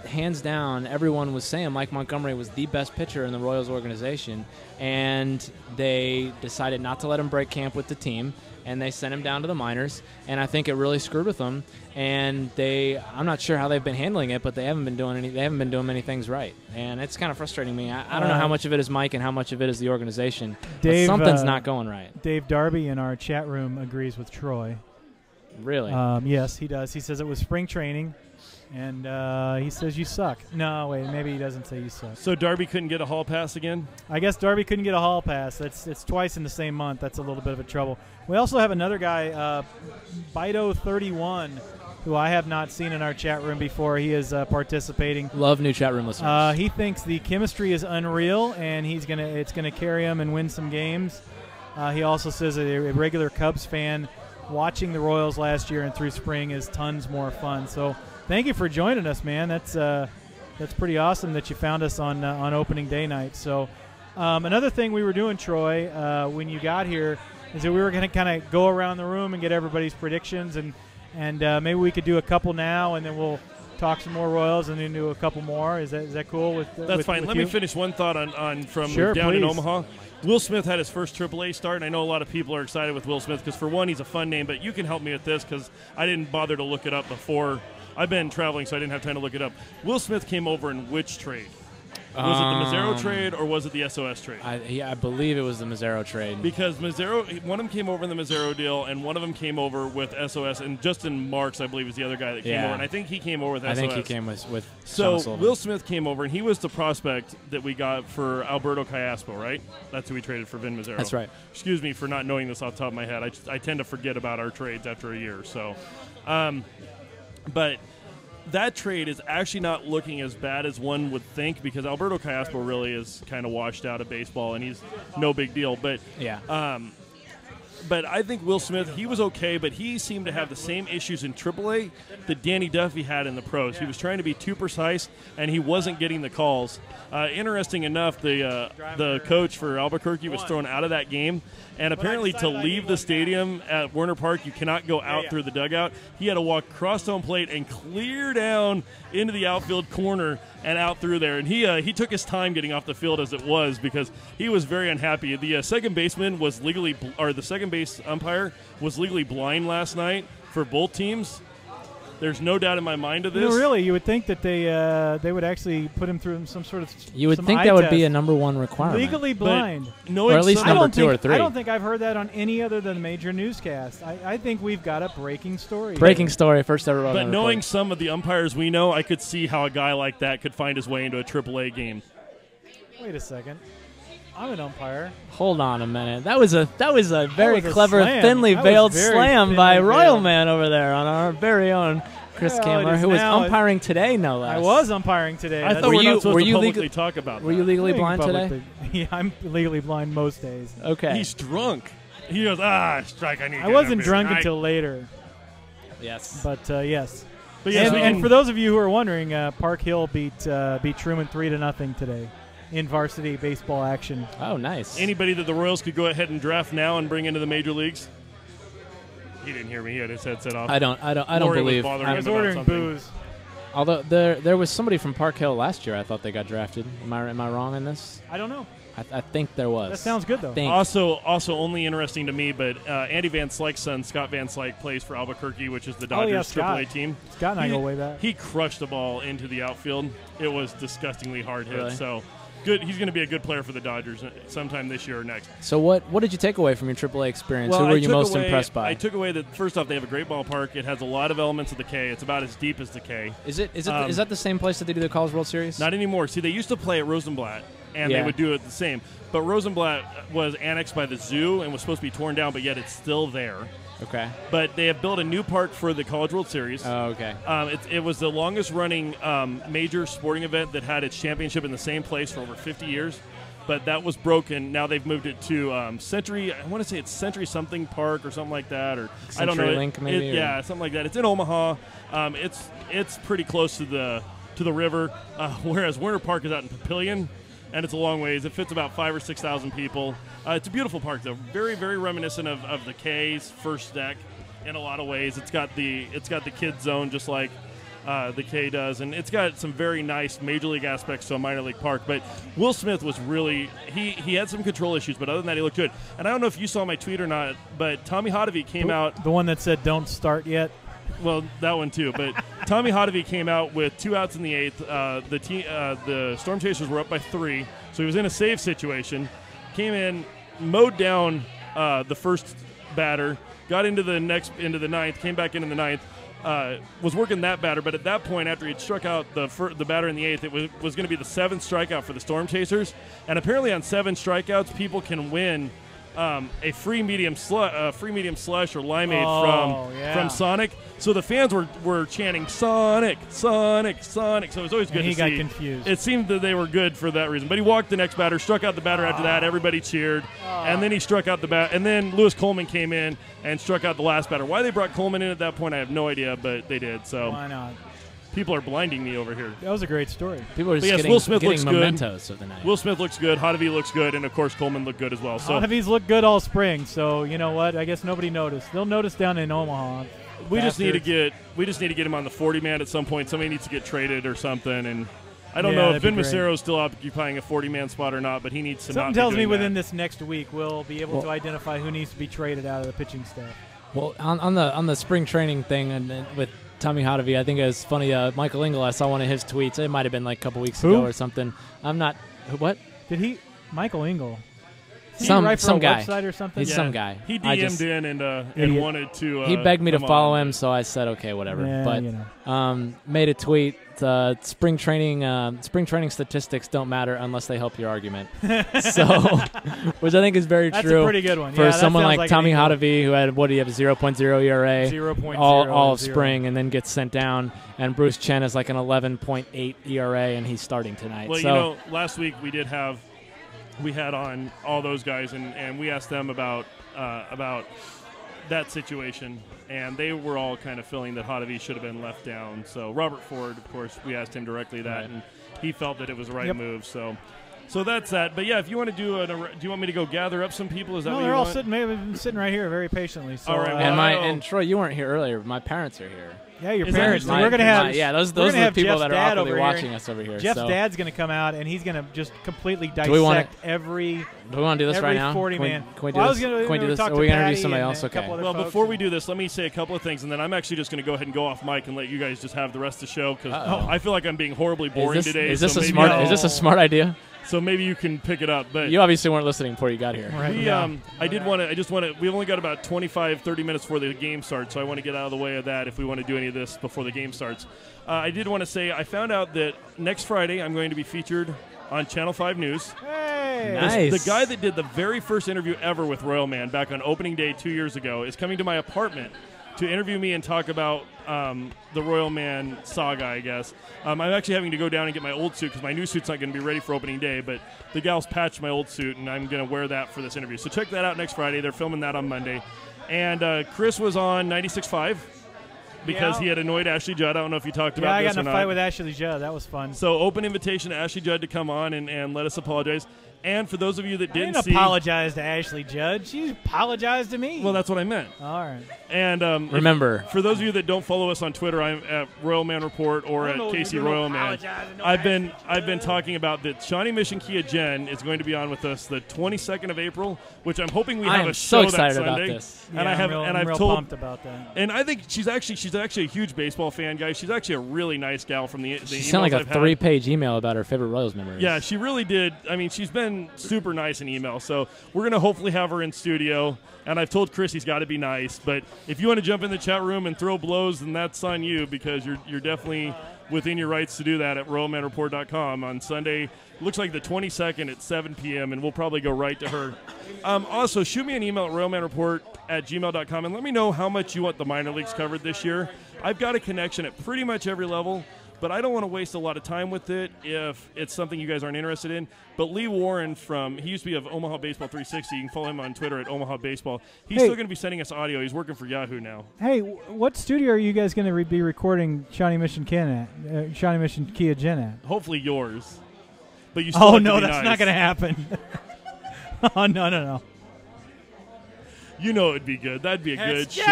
hands down, everyone was saying Mike Montgomery was the best pitcher in the Royals organization, and they decided not to let him break camp with the team, and they sent him down to the minors, and I think it really screwed with them. And I'm not sure how they've been handling it, but they haven't been doing many things right, and it's kind of frustrating me. I don't know how much of it is Mike and how much of it is the organization. Dave, but something's not going right. Dave Darby in our chat room agrees with Troy. Really? Yes, he does. He says it was spring training, and he says you suck. No, wait, maybe he doesn't say you suck. So Darby couldn't get a hall pass again? I guess Darby couldn't get a hall pass. It's twice in the same month. That's a little bit of a trouble. We also have another guy, Bido31, who I have not seen in our chat room before. He is participating. Love new chat room listeners. He thinks the chemistry is unreal, and it's gonna carry him and win some games. He also says a regular Cubs fan watching the Royals last year and through spring is tons more fun. So thank you for joining us, man. That's pretty awesome that you found us on opening day night. So another thing we were doing, Troy, when you got here, is that we were going to kind of go around the room and get everybody's predictions, and maybe we could do a couple now, and then we'll talk some more Royals and then do a couple more. Is that cool? That's fine. Let me finish one thought on from sure, down please. in Omaha. Will Smith had his first AAA start, and I know a lot of people are excited with Will Smith because, for one, he's a fun name, but you can help me with this because I didn't bother to look it up before. I've been traveling, so I didn't have time to look it up. Will Smith came over in which trade? Was it the Mazzaro trade or was it the SOS trade? I believe it was the Mazzaro trade. Because Mazzaro, one of them came over in the Mazzaro deal, and one of them came over with SOS, and Justin Marks, I believe, is the other guy that came over, and I think he came over with SOS. I think he came with So Sean Will Smith came over, and he was the prospect that we got for Alberto Callaspo, right? That's who we traded for Vin Mazzaro. That's right. Excuse me for not knowing this off the top of my head. I tend to forget about our trades after a year. So, but that trade is actually not looking as bad as one would think because Alberto Callaspo really is kind of washed out of baseball, and he's no big deal. But but I think Will Smith, he was okay, but he seemed to have the same issues in AAA that Danny Duffy had in the pros. He was trying to be too precise, and he wasn't getting the calls. Interesting enough, the coach for Albuquerque was thrown out of that game, and apparently to leave the stadium at Warner Park, you cannot go out through the dugout. He had to walk across home plate and clear down into the outfield corner and out through there. And he took his time getting off the field as it was because he was very unhappy. The second baseman was the second base umpire was legally blind last night for both teams. There's no doubt in my mind of this. No, really, you would think that they would actually put him through some sort of. You would think that would be a number one requirement. Legally blind, or at least number 2 or 3. I don't think I've heard that on any other than major newscast. I think we've got a breaking story. Breaking story, first ever. But knowing some of the umpires we know, I could see how a guy like that could find his way into a AAA game. Wait a second. I'm an umpire. Hold on a minute. That was a very clever, thinly veiled slam by Royalman over there on our very own Chris Kamler, who was umpiring today, no less. I was umpiring today. I thought we're not supposed to publicly talk about that. Were you legally blind today? Yeah, I'm legally blind most days. Okay. He's drunk. He goes, strike, I need to I wasn't drunk until later. Yes. But, yes. But yes, and for those of you who are wondering, Park Hill beat Truman 3-0 today in varsity baseball action. Oh, nice. Anybody that the Royals could go ahead and draft now and bring into the major leagues? He didn't hear me. He had his headset off. I don't believe. I was ordering booze. Although there was somebody from Park Hill last year. I thought they got drafted. Am I wrong in this? I don't know. I think there was. That sounds good, though. Also only interesting to me, but Andy Van Slyke's son, Scott Van Slyke, plays for Albuquerque, which is the Dodgers AAA team. Scott and I go way back. He crushed the ball into the outfield. It was disgustingly hard hit. Really? So good. He's going to be a good player for the Dodgers sometime this year or next. So what did you take away from your AAA experience? Who were you most impressed by? I took away that, first off, they have a great ballpark. It has a lot of elements of the K. It's about as deep as the K. Is that the same place that they do the College World Series? Not anymore. See, they used to play at Rosenblatt, and they would do it the same. But Rosenblatt was annexed by the zoo and was supposed to be torn down, but yet it's still there. Okay. But they have built a new park for the College World Series. Oh, okay. It was the longest-running major sporting event that had its championship in the same place for over 50 years. But that was broken. Now they've moved it to Century. I want to say it's Century something Park or something like that, or Century I don't know. Link, maybe. Yeah, something like that. It's in Omaha. It's pretty close to the river, whereas Werner Park is out in Papillion, and it's a long ways. It fits about 5,000 or 6,000 people. It's a beautiful park, though. Very, very reminiscent of the K's first deck in a lot of ways. It's got the kids zone just like the K does, and it's got some very nice major league aspects to a minor league park. But Will Smith was really he had some control issues, but other than that, he looked good. And I don't know if you saw my tweet or not, but Tommy Hotovy came out. The one that said "Don't start yet." Well, that one too. But Tommy Hotovy came out with 2 outs in the 8th. The Storm Chasers were up by 3, so he was in a save situation. Came in, mowed down the first batter, got into the 9th, came back into the 9th. Was working that batter, but at that point, after he'd struck out the batter in the 8th, it was going to be the 7th strikeout for the Storm Chasers. And apparently, on 7 strikeouts, people can win a free medium slush or limeade from Sonic. So the fans were chanting Sonic, Sonic, Sonic. So it was always good to see. He got confused. It seemed that they were good for that reason. But he walked the next batter, struck out the batter after that. Everybody cheered. And then he struck out the bat. And then Lewis Coleman came in and struck out the last batter. Why they brought Coleman in at that point, I have no idea, but they did. So why not? People are blinding me over here. That was a great story. People are just Will Smith looks mementos of the night. Will Smith looks good. Hotovy looks good, and of course Coleman looked good as well. So Hotovy's looked good all spring. So you know what? I guess nobody noticed. They'll notice down in Omaha. We just need to get him on the 40-man at some point. Somebody needs to get traded or something. And I don't know if Vin Massero is still occupying a 40-man spot or not, but he needs to. Something tells me within this next week we'll be able to identify who needs to be traded out of the pitching staff. Well, on the spring training thing and with Tommy Hotovy, I think it was funny. Michael Engel, I saw one of his tweets. It might have been like a couple weeks ago or something. I'm not. What? Did he? Michael Engel. Some guy. Website or something? He's some guy. He DM'd in and wanted to. He begged me to follow him, so I said okay, whatever. Yeah, but made a tweet. Spring training statistics don't matter unless they help your argument. So, which I think is very true. That's a pretty good one for someone like Tommy Hotovy, who had 0.0 ERA 0.0 all of spring, and then gets sent down. And Bruce Chen is like an 11.8 ERA, and he's starting tonight. Well, last week we had on all those guys, and we asked them about that situation, and they were all kind of feeling that Hotovy should have been left down. So Robert Ford, of course, we asked him directly that, and he felt that it was the right move. So that's that. But yeah, if you want to do you want me to go gather up some people? Is that what they're you all want? sitting right here very patiently. So, all right. And Troy, you weren't here earlier. My parents are here. Yeah, your parents. We're going to have those are the people that are awkwardly watching us over here. Jeff's dad's going to come out, and he's going to just completely dissect every. Do we want to do this right now? 40-man. Can we do this? Can we do this? Are we going to do somebody else? Okay. Well, before we do this, let me say a couple of things, and then I'm actually just going to go ahead and go off mic and let you guys just have the rest of the show because I feel like I'm being horribly boring today. Is this a smart idea? So maybe you can pick it up. But you obviously weren't listening before you got here. Right. We've only got about 25, 30 minutes before the game starts, so I want to get out of the way of that if we want to do any of this before the game starts. I did want to say I found out that next Friday I'm going to be featured on Channel 5 News. Hey! Nice. The guy that did the very first interview ever with Royalman back on opening day 2 years ago is coming to my apartment to interview me and talk about the Royalman saga, I guess. I'm actually having to go down and get my old suit because my new suit's not going to be ready for opening day, but the gals patched my old suit, and I'm going to wear that for this interview. So check that out next Friday. They're filming that on Monday. And Chris was on 96.5 because he had annoyed Ashley Judd. I don't know if you talked about this or not. Yeah, I got in a fight with Ashley Judd. That was fun. So open invitation to Ashley Judd to come on and let us apologize. And for those of you that I didn't didn't see, apologize to Ashley Judd. She apologized to me. well, that's what I meant. All right. And Remember, for those of you that don't follow us on Twitter, I'm at Royalman Report or at Casey Royalman. I've been talking about that Shawnee Mission Kia Jen is going to be on with us the 22nd of April, which I'm hoping we have a show so excited that about Sunday. this. Yeah, And I'm real pumped about that. And I think she's actually a huge baseball fan, guys. She's actually a really nice gal from the She emails sent like a I've had. 3-page email about her favorite Royals memories. Yeah, she really did. I mean, she's been super nice in email. So we're going to hopefully have her in studio. And I've told Chris he's got to be nice. But if you want to jump in the chat room and throw blows, then that's on you, because you're definitely within your rights to do that at royalmanreport.com on Sunday. Looks like the 22nd at 7 p.m., and we'll probably go right to her. Also, shoot me an email at royalmanreport@gmail.com and let me know how much you want the minor leagues covered this year. I've got a connection at pretty much every level, but I don't want to waste a lot of time with it if it's something you guys aren't interested in. But Lee Warren he used to be of Omaha Baseball 360. You can follow him on Twitter at Omaha Baseball. He's still going to be sending us audio. He's working for Yahoo now. Hey, what studio are you guys going to be recording Shawnee Mission Kia Jen at? Hopefully yours. But you still have to be that's nice. not going to happen. Oh, no. You know it'd be good. That'd be a good show.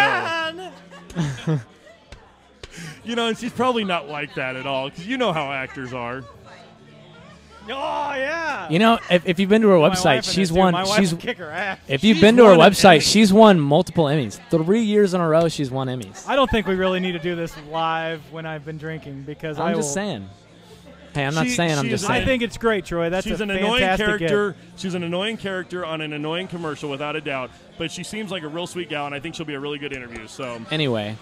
And she's probably not like that at all, because you know how actors are. Oh, yeah. If you've been to her My website, wife she's in it, too. won. My wife will kick her ass. If you've She's been to her won an website, Emmy. she's won multiple Emmys. 3 years in a row, she's won Emmys. I don't think we really need to do this live when I've been drinking, because I'm just saying. Hey, I'm not saying. I'm just saying. I think it's great, Troy. She's an annoying character. She's an annoying character on an annoying commercial, without a doubt. But she seems like a real sweet gal, and I think she'll be a really good interview. So anyway,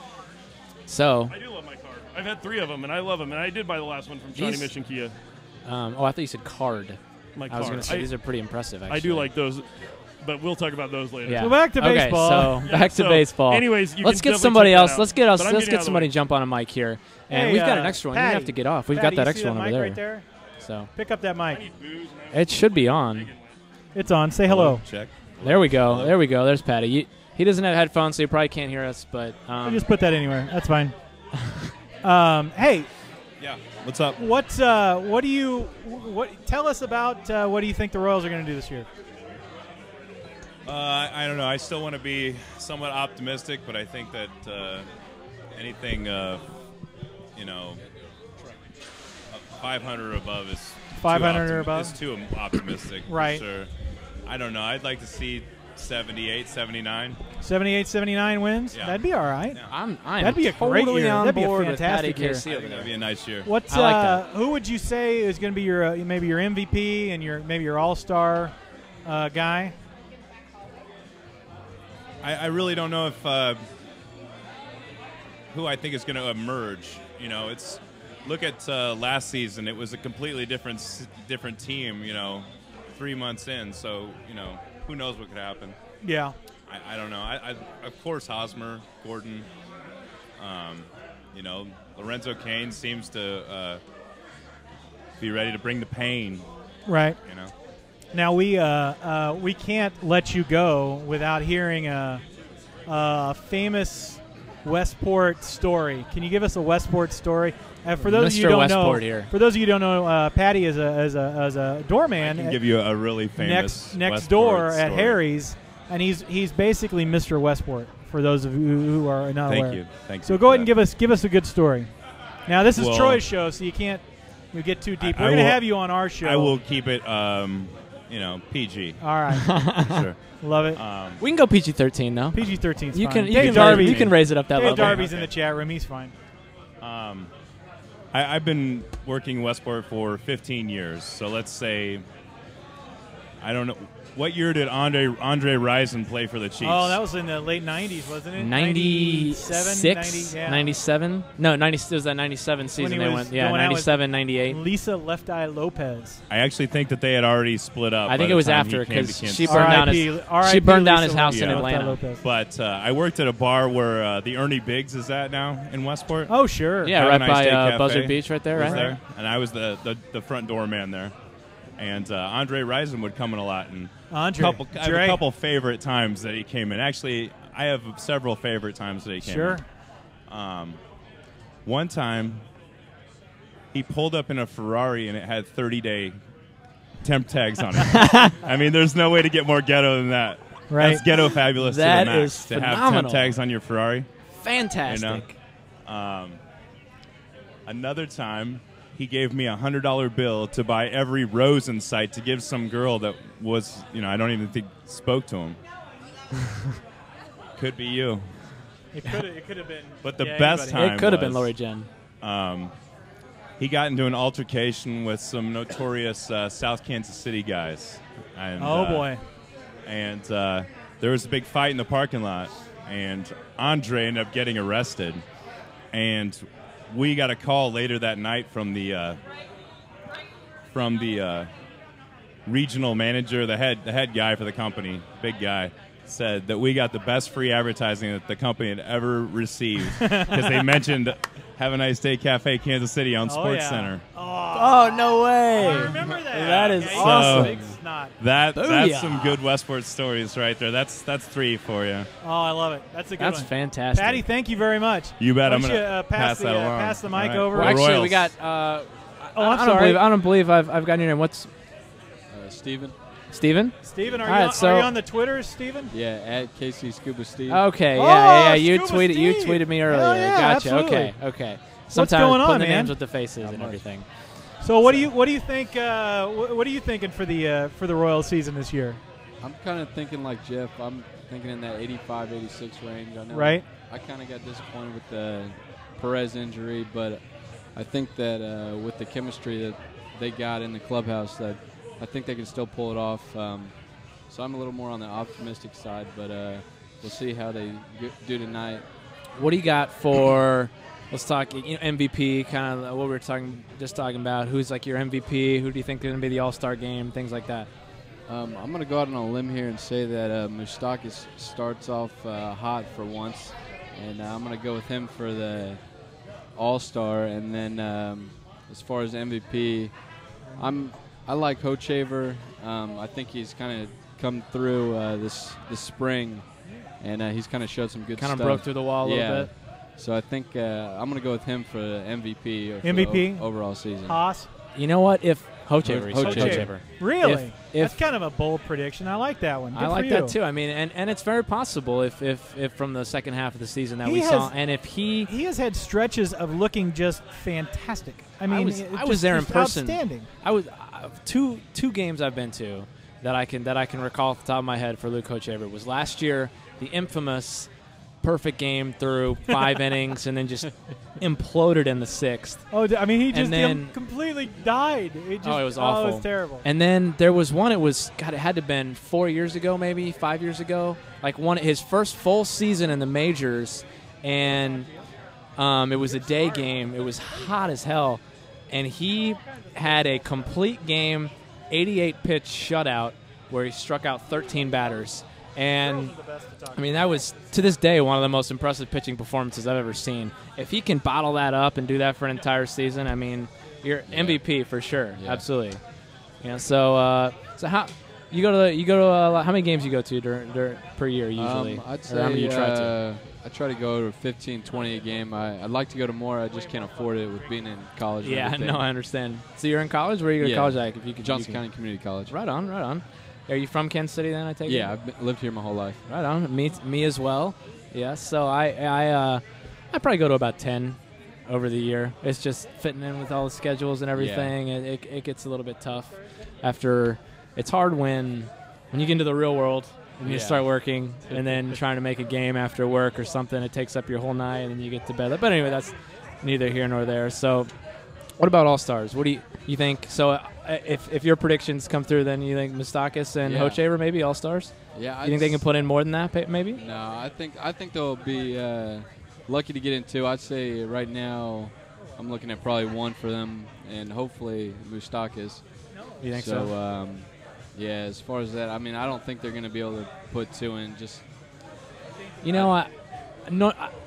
I do love my car. I've had 3 of them, and I love them. And I did buy the last one from Shawnee Mission Kia. I thought you said card. My car. I was going to say these are pretty impressive. Actually, I do like those, but we'll talk about those later. Yeah. So back to baseball. Okay, so back to baseball. Anyways, let's get somebody else. Let's get somebody jump on a mic here, and we've got an extra one. Patty, you have to get off. We've Patty, got that you extra see one that over mic there. Right there. So pick up that mic. It should be on. It's on. Say hello. Check. There we go. Hello. There we go. There's Patty. He doesn't have headphones, so he probably can't hear us. But just put that anywhere. That's fine. Hey. Yeah. What's up? Tell us about what do you think the Royals are going to do this year? I don't know. I still want to be somewhat optimistic, but I think that anything, 500 or above is 500 or above is too optimistic. Right. For sure. I don't know. I'd like to see 78, 79. 78, 79 wins? Yeah. That'd be all right. I'm That'd be a great totally year. on That'd be a board with fantastic Patty year. KC over there. That'd be a nice year. I like that. Who would you say is going to be your maybe your MVP and your all-star guy? I really don't know if who I think is going to emerge. It's look at last season. It was a completely different team. 3 months in, so who knows what could happen. Yeah. I don't know. I of course Hosmer, Gordon. Lorenzo Cain seems to be ready to bring the pain. Right. Now we can't let you go without hearing a famous Westport story. Can you give us a Westport story? For those of you who don't Westport know, here. For those of you who don't know, Patty is a doorman. I can give you a really famous next Westport door story. at Harry's, and he's basically Mr. Westport. For those of you who are not aware. Thank you. So go ahead and give us a good story. Now this is Troy's show, so you can't get too deep. We're going to have you on our show. I will keep it, PG. All right. Sure. Love it. We can go PG-13 though. PG-13 is you fine. You can raise it up that Dave level. Darby's in the chat room. He's fine. I've been working Westport for 15 years, so let's say, I don't know, what year did Andre Rison play for the Chiefs? Oh, that was in the late 90s, wasn't it? 96, 97? No, 90, it was that 97 season they went. Yeah, 97, 98. Lisa Left Eye Lopez. I actually think that they had already split up. I think it was after because she burned burned down his house in Atlanta. But I worked at a bar where the Ernie Biggs is at now in Westport. Oh, sure. Yeah, right by Buzzard Beach right there, right? There. And I was the front doorman there. And Andre Rison would come in a lot. And I have a couple favorite times that he came in. Actually, I have several favorite times that he came in. Sure. One time, he pulled up in a Ferrari and it had 30-day temp tags on it. I mean, there's no way to get more ghetto than that. Right. That's ghetto fabulous That to the max. is to have phenomenal. temp tags on your Ferrari. Fantastic. You know? Another time, he gave me a $100 bill to buy every rose in sight to give some girl that was, I don't even think spoke to him. Could be you. It could have been. But the best time it could have been Lori Jen. He got into an altercation with some notorious South Kansas City guys. And, boy. And there was a big fight in the parking lot, and Andre ended up getting arrested. And we got a call later that night from the regional manager, the head guy for the company, big guy, said that we got the best free advertising that the company had ever received because they mentioned Have a Nice Day Cafe Kansas City on Sports Center. Oh, no way. I remember that. That is Yeah, awesome. big snot. That's some good Westport stories right there. That's 3 for you. Oh, I love it. That's a good That's one. fantastic. Patty, thank you very much. You bet. Why I'm don't going to you, pass that along. Pass the mic All right. over. Well, actually, Royals. we got. I'm I sorry. don't believe I've gotten your name. What's Steven. Steven? Steven, All are right, you on the Twitter, Steven? Yeah, at Casey Scuba Steve. Okay, Oh, yeah. You Scuba tweeted me earlier. Hell yeah, Gotcha. absolutely. Okay. What's Sometimes going on, putting the man? names with the faces and everything. So what do you think? What are you thinking for the Royals season this year? I'm kind of thinking like Jeff. I'm thinking in that 85, 86 range. I know. Right. I kind of got disappointed with the Perez injury, but I think that with the chemistry that they got in the clubhouse, that I think they can still pull it off. So I'm a little more on the optimistic side, but we'll see how they do tonight. What do you got for? Let's talk MVP, kind of what we were talking about. Who's like your MVP? Who do you think is going to be the All-Star game? Things like that. I'm going to go out on a limb here and say that Moustakis starts off hot for once, and I'm going to go with him for the All-Star. And then as far as MVP, I like Hochevar. I think he's kind of come through this spring, and he's kind of showed some good stuff. Kind of broke through the wall a little bit. So I think I'm going to go with him for MVP. MVP? Overall season. Haas? You know what? If Hochevar. Really? If That's kind of a bold prediction. I like that one. Good I like for that you. too. I mean, and it's very possible if from the second half of the season that He we has- saw, and if he has had stretches of looking just fantastic. I mean, I was there in person. Outstanding. I was two games I've been to that I can recall off the top of my head for Luke Hochevar was last year, the infamous perfect game through 5 innings and then just imploded in the 6th. Oh, I mean, he just then, completely died. It was awful. It was terrible. And then there was one. It had to have been 4 years ago, maybe 5 years ago. Like his first full season in the majors, and it was a day game. It was hot as hell, and he had a complete game, 88 pitch shutout where he struck out 13 batters. And I mean, that was to this day one of the most impressive pitching performances I've ever seen. If he can bottle that up and do that for an entire season, I mean, you're MVP for sure. Yeah. Absolutely. So how you go to how many games you go to per year usually? I'd say how many you try to? I try to go to 15, 20 a game. I'd like to go to more. I just can't afford it with being in college. Yeah, no, I understand. So you're in college? Where are you going to college? Like, if you could, Johnson County Community College. Right on. Are you from Kansas City then, I take it? Yeah, I've lived here my whole life. Right on. Me as well. Yeah, so I probably go to about 10 over the year. It's just fitting in with all the schedules and everything. Yeah. It gets a little bit tough after. It's hard when you get into the real world and you start working and then trying to make a game after work or something. It takes up your whole night and then you get to bed. But anyway, that's neither here nor there. So what about All-Stars? What do you think? So if your predictions come through, then you think Moustakis and Hochevar maybe All-Stars? Yeah. You think they can put in more than that maybe? No, I think they'll be lucky to get in 2. I'd say right now I'm looking at probably 1 for them and hopefully Moustakis. You think so? Yeah, as far as that, I mean, I don't think they're going to be able to put 2 in. Just, on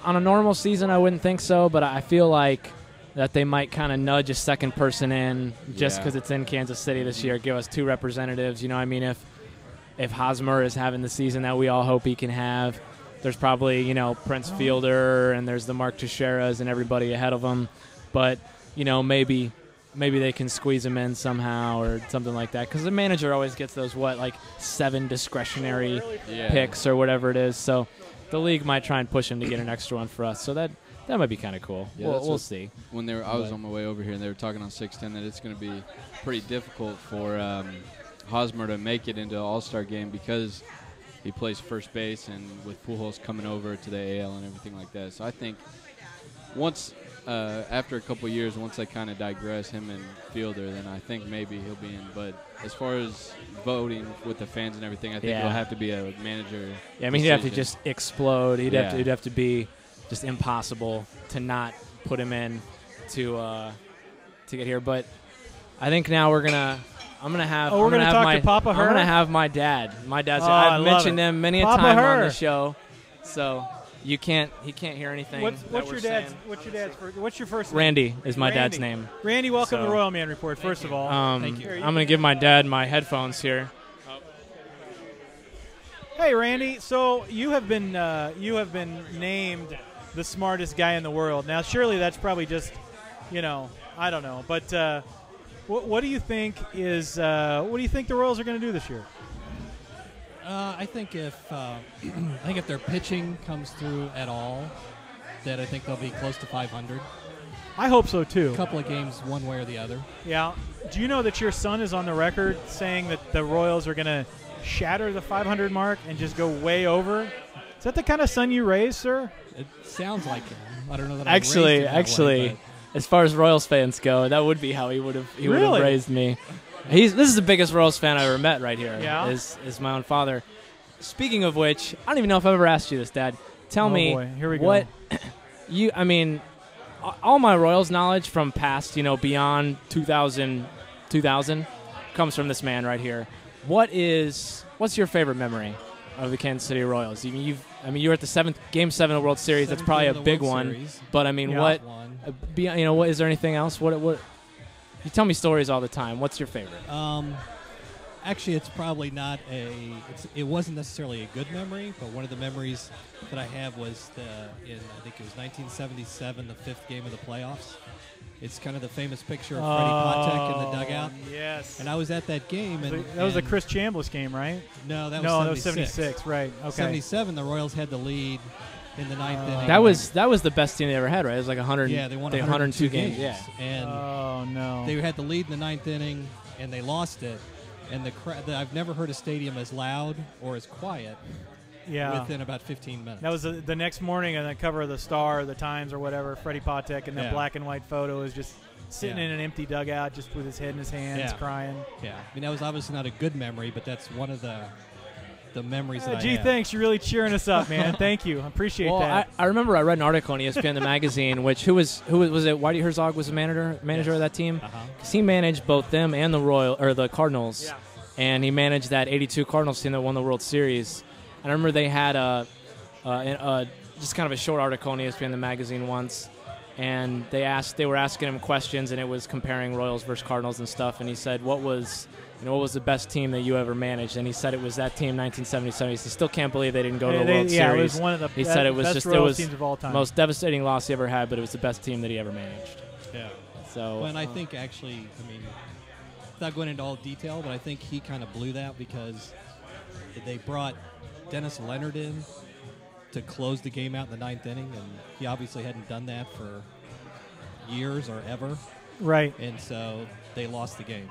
a normal season, I wouldn't think so, but I feel like that they might kind of nudge a second person in just because it's in Kansas City this year. Give us 2 representatives. I mean, if Hosmer is having the season that we all hope he can have, there's probably Prince Fielder and there's the Mark Teixeiras and everybody ahead of him, but maybe maybe they can squeeze him in somehow or something like that. Because the manager always gets those, 7 discretionary picks or whatever it is. So the league might try and push him to get an extra one for us. So that might be kind of cool. Yeah, we'll see. When I was on my way over here, and they were talking on 610 that it's going to be pretty difficult for Hosmer to make it into an All-Star game because he plays first base, and with Pujols coming over to the AL and everything like that. So I think once after a couple of years, once they kind of digress him and Fielder, then I think maybe he'll be in. But as far as voting with the fans and everything, I think it'll have to be a manager. Yeah, I mean, he'd have to just explode. He'd have to be just impossible to not put him in to get here. But I think now I'm gonna have. Oh, we're gonna talk to Papa Her. I'm gonna have my dad. My dad's. I I've mentioned him many a Papa time Her. on the show, so he can't hear anything. What's your dad's? What's your first name? Randy is my Randy. dad's name. Randy, welcome to Royal Man Report. First of all, thank you. I'm gonna give my dad my headphones here. Hey, Randy. So you have been named the smartest guy in the world. Now, surely that's probably just, I don't know. But what do you think is? What do you think the Royals are going to do this year? I think if their pitching comes through at all, that I think they'll be close to 500. I hope so too. A couple of games, one way or the other. Yeah. Do you know that your son is on the record saying that the Royals are going to shatter the 500 mark and just go way over? Is that the kind of son you raised, sir? It sounds like him. I don't know that Actually, I raised him that way, as far as Royals fans go, that would be how he would have Really? raised me. This is the biggest Royals fan I ever met right here. Yeah? Is my own father. Speaking of which, I don't even know if I've ever asked you this, Dad. Tell me boy. Here we go. what all my Royals knowledge from past, beyond 2000 comes from this man right here. What's your favorite mememory of the Kansas City Royals? You were at the Game 7 of the World Series. That's probably a big one. Series. But I mean, what? What is there anything else? What? You tell me stories all the time. What's your favorite? Actually, it's probably not it wasn't necessarily a good memory, but one of the memories that I have was I think it was 1977, the 5th game of the playoffs. It's kind of the famous picture of Freddie Patek in the dugout. Yes. And I was at that game. That was the Chris Chambliss game, right? No, that was 76. Right. Okay. 77, the Royals had the lead in the 9th inning. That was the best team they ever had, right? It was like 100. Yeah, they won 102 games. Yeah. And they had the lead in the 9th inning, and they lost it. And I've never heard a stadium as loud or as quiet. Yeah. Within about 15 minutes. That was the next morning on the cover of the Star, the Times, or whatever. Freddie Patek in that black and white photo is just sitting in an empty dugout, just with his head in his hands, crying. Yeah, I mean that was obviously not a good memory, but that's one of the memories that I have. Thanks. You're really cheering us up, man. Thank you. I appreciate that. I remember I read an article in ESPN the magazine, who was it? Whitey Herzog was the manager of that team. Because he managed both them and the Cardinals. Yeah. And he managed that '82 Cardinals team that won the World Series. And I remember they had just kind of a short article in ESPN the magazine once, and they were asking him questions, and it was comparing Royals versus Cardinals and stuff. And he said, "What was the best team that you ever managed?" And he said it was that team, 1977. He still can't believe they didn't go to the World Series. Yeah, it was one of the he said it was best Royals teams of all time. Most devastating loss he ever had, but it was the best team that he ever managed. Yeah. So. And I think actually, without going into all detail, but I think he kind of blew that because they brought Dennis Leonard in to close the game out in the 9th inning, and he obviously hadn't done that for years or ever. Right. And so they lost the game.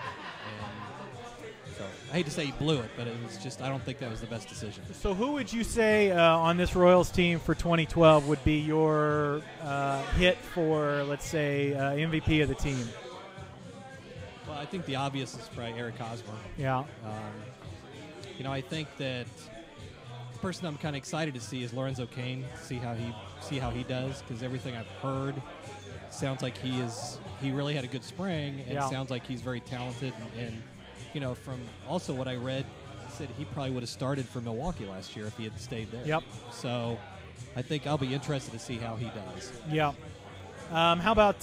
And so I hate to say he blew it, but it was just I don't think that was the best decision. So who would you say on this Royals team for 2012 would be your hit for, let's say, MVP of the team? Well, I think the obvious is probably Eric Hosmer. Yeah. I think that the person I'm kind of excited to see is Lorenzo Cain. See how he does, because everything I've heard sounds like he really had a good spring, and sounds like he's very talented. And from also what I read, he said he probably would have started for Milwaukee last year if he had stayed there. Yep. So I think I'll be interested to see how he does. Yeah. How about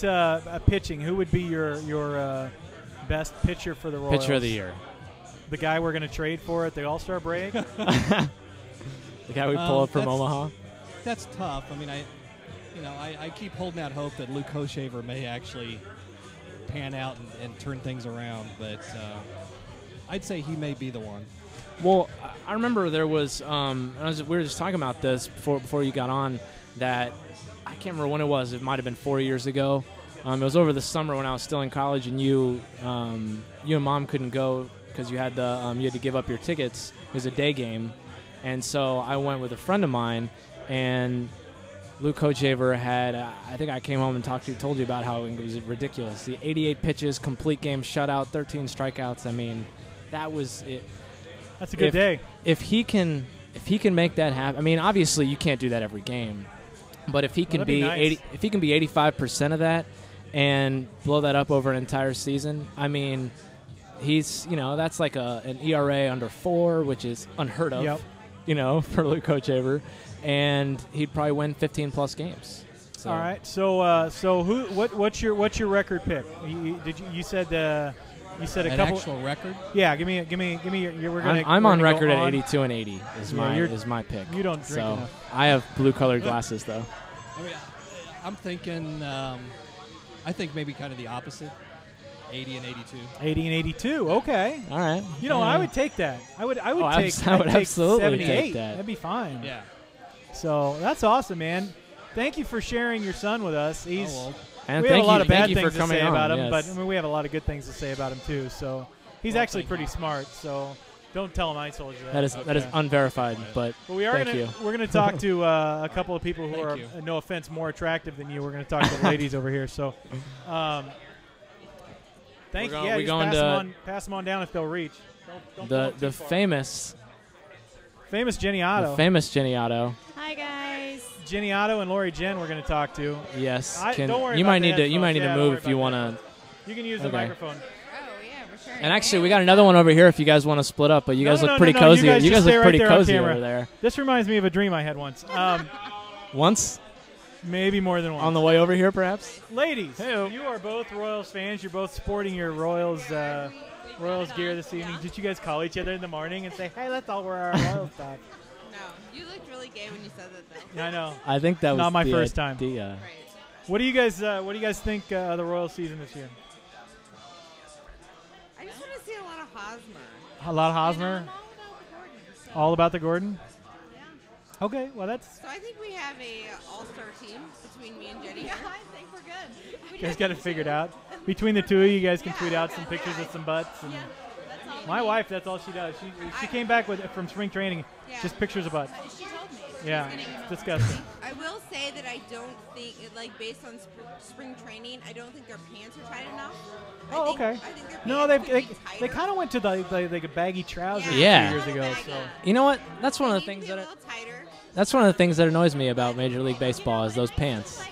pitching? Who would be your best pitcher for the Royals? Pitcher of the year. The guy we're going to trade for at the All-Star break? The guy we pull up from Omaha? That's tough. I mean, I keep holding out hope that Luke Hochevar may actually pan out and turn things around. But I'd say he may be the one. Well, I remember there was, we were just talking about this before you got on, that I can't remember when it was. It might have been 4 years ago. It was over the summer when I was still in college, and you and Mom couldn't go because you had to give up your tickets. It was a day game, and so I went with a friend of mine, and Luke Kochaver had. I think I came home and told you about how it was ridiculous. The 88 pitches, complete game shutout, 13 strikeouts. I mean, that was it. That's a good day. If he can make that happen, I mean, obviously you can't do that every game, but if he can be nice. if he can be 85% of that and blow that up over an entire season, I mean, he's that's like an ERA under 4, which is unheard of, for Luke Kochaver, and he'd probably win 15+ games. So. All right, so what's your record pick? You said. You said An couple actual record? Yeah, give me your. We're gonna. I'm we're on gonna record go at on. 82 and 80 is my pick. You don't drink so enough. I have blue-colored glasses though. I mean, I'm thinking. I think maybe kind of the opposite. 80 and 82. 80 and 82. Okay. All right. I would take that. I would take. I would take absolutely 78. take that. That'd be fine. Yeah. So that's awesome, man. Thank you for sharing your son with us. And we have a lot of bad you things for to coming say on, about him, yes. but I mean, we have a lot of good things to say about him too. So he's actually pretty smart. So don't tell him I told you that. That is unverified, but we are we're gonna talk to a couple of people who are, no offense, more attractive than you. We're gonna talk to the ladies over here. So, thank you. Yeah, just pass them on down if they'll reach. Don't the famous Jenny Otto. The famous Jenny Otto. Hi guys. Jenny Otto and Lori Jen we're going to talk to. Yes. Don't worry. You about might the need to. You might need headphones. to move if you want to. You can use the microphone. And actually, we got another one over here if you guys want to split up. But you guys look pretty no, cozy. You guys look right pretty there cozy on over there. This reminds me of a dream I had once. Once? Maybe more than once. On the way over here, perhaps? Ladies, you are both Royals fans. You're both sporting your Royals gear this evening. Did you guys call each other in the morning and say, hey, let's all wear our Royals stuff? No. You looked really gay when you said that, though. I know. I think that was not my the first time. idea. Right. What do you guys think of the Royals season this year? I just want to see a lot of Hosmer. A lot of Hosmer? All about the Gordon? Yeah. Okay, well that's... So I think we have a all-star team between me and Jenny. Yeah, I think we're good. You guys got it figured out. Between the two of you, you guys can tweet out some pictures of some butts. And my wife, that's all she does. She came back from spring training, just pictures of butts. She told me. Yeah, it's disgusting. I will say that I don't think, based on spring training, I don't think their pants are tight enough. Okay. I think their No, pants they kind of went to the baggy trousers Yeah. 2 years ago. So You know what? That's one of the things that. That's one of the things that annoys me about Major League Baseball is those pants.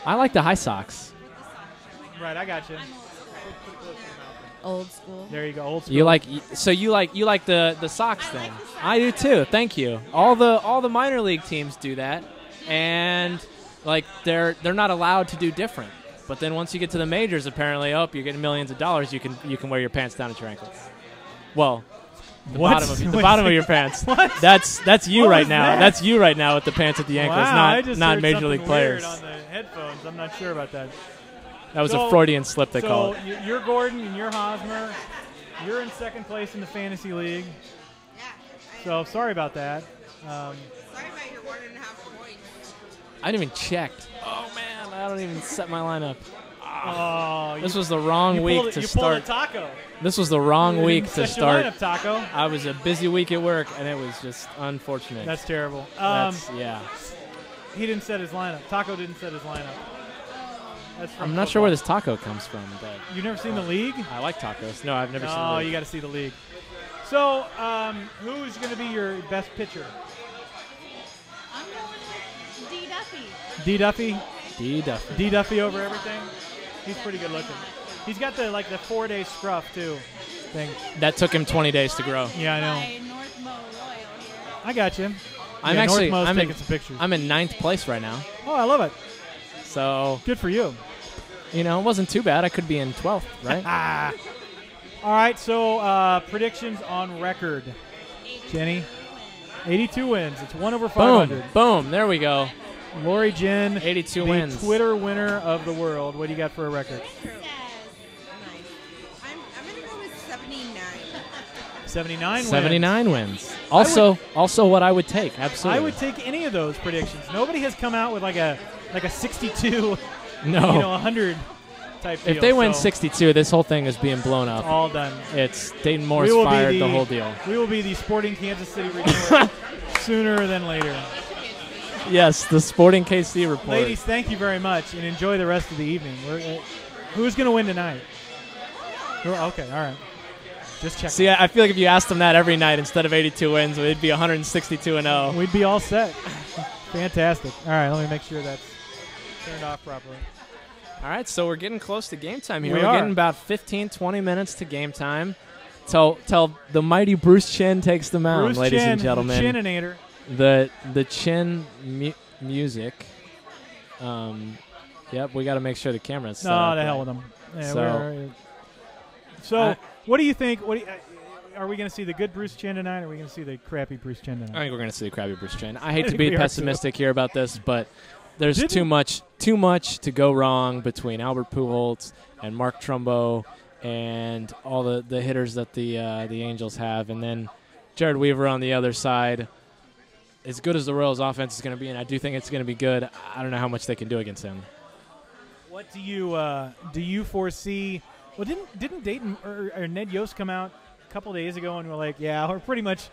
I like the high socks. Right, I got you. Old school. There you go, old school. You like the socks then? I do too. Thank you. All the minor league teams do that, and they're not allowed to do different. But then once you get to the majors, apparently, you're getting millions of dollars. You can wear your pants down at your ankles. Well, the bottom of your pants. What? That's you What right was now. that? That's you right now with the pants at the ankles, Wow, I just not heard major something league players. weird on the headphones. I'm not sure about that. That was a Freudian slip, they call it. So you're Gordon and you're Hosmer. You're in second place in the fantasy league. Yeah. So sorry about that. Sorry about your 1.5 points. I didn't even check. Oh man, I don't even set my lineup. Oh, this was the wrong week to start. You pulled a taco. This was the wrong week to set your start. lineup, Taco. I was a busy week at work, and it was just unfortunate. That's terrible. Yeah. He didn't set his lineup. Taco didn't set his lineup. That's from I'm not sure where this taco comes from, but you've never seen the league? I like tacos. No, I've never seen the league. league. You got to see the league. So, who's going to be your best pitcher? I'm going with D. Duffy. D. Duffy? D. Duffy. D. Duffy over everything? He's pretty good looking. He's got the 4-day scruff too thing. That took him 20 days to grow. Yeah, I know. I got you. I'm taking some pictures. I'm in 9th place right now. Oh, I love it. So good for you. It wasn't too bad. I could be in 12th, right? All right, so predictions on record. Jenny, 82 wins. It's 1 over 500. Boom. There we go. Lori Jen, 82 the wins. Twitter winner of the world. What do you got for a record? I'm going to go with 79. 79 wins. 79 wins. Also what I would take. Absolutely. I would take any of those predictions. Nobody has come out with like a 62, no. 100 type deal. If they win 62, this whole thing is being blown up. It's all done. It's Dayton Moore's fired the whole deal. We will be the Sporting Kansas City report sooner than later. Yes, the Sporting KC report. Ladies, thank you very much, and enjoy the rest of the evening. Who's going to win tonight? Okay, all right. Just check. See, I feel like if you asked them that every night instead of 82 wins, it'd be 162-0. We'd be all set. Fantastic. All right, let me make sure that's turned off properly. All right, so we're getting close to game time here. We're getting about 15, 20 minutes to game time. Till the mighty Bruce Chin takes the mound, Bruce ladies Chin, and gentlemen. The Chininator. The Chin music. Yep, we got to make sure the camera's set up. No, to hell with them. Yeah, so what do you think? Are we going to see the good Bruce Chin tonight, or are we going to see the crappy Bruce Chin tonight? I think we're going to see the crappy Bruce Chin. I hate to be pessimistic here about this, but there's too much to go wrong between Albert Pujols and Mark Trumbo and all the hitters that the Angels have, and then Jared Weaver on the other side. As good as the Royals' offense is going to be, and I do think it's going to be good, I don't know how much they can do against him. What do you foresee? Well, didn't Dayton or Ned Yost come out a couple days ago and we're like, yeah, we're pretty much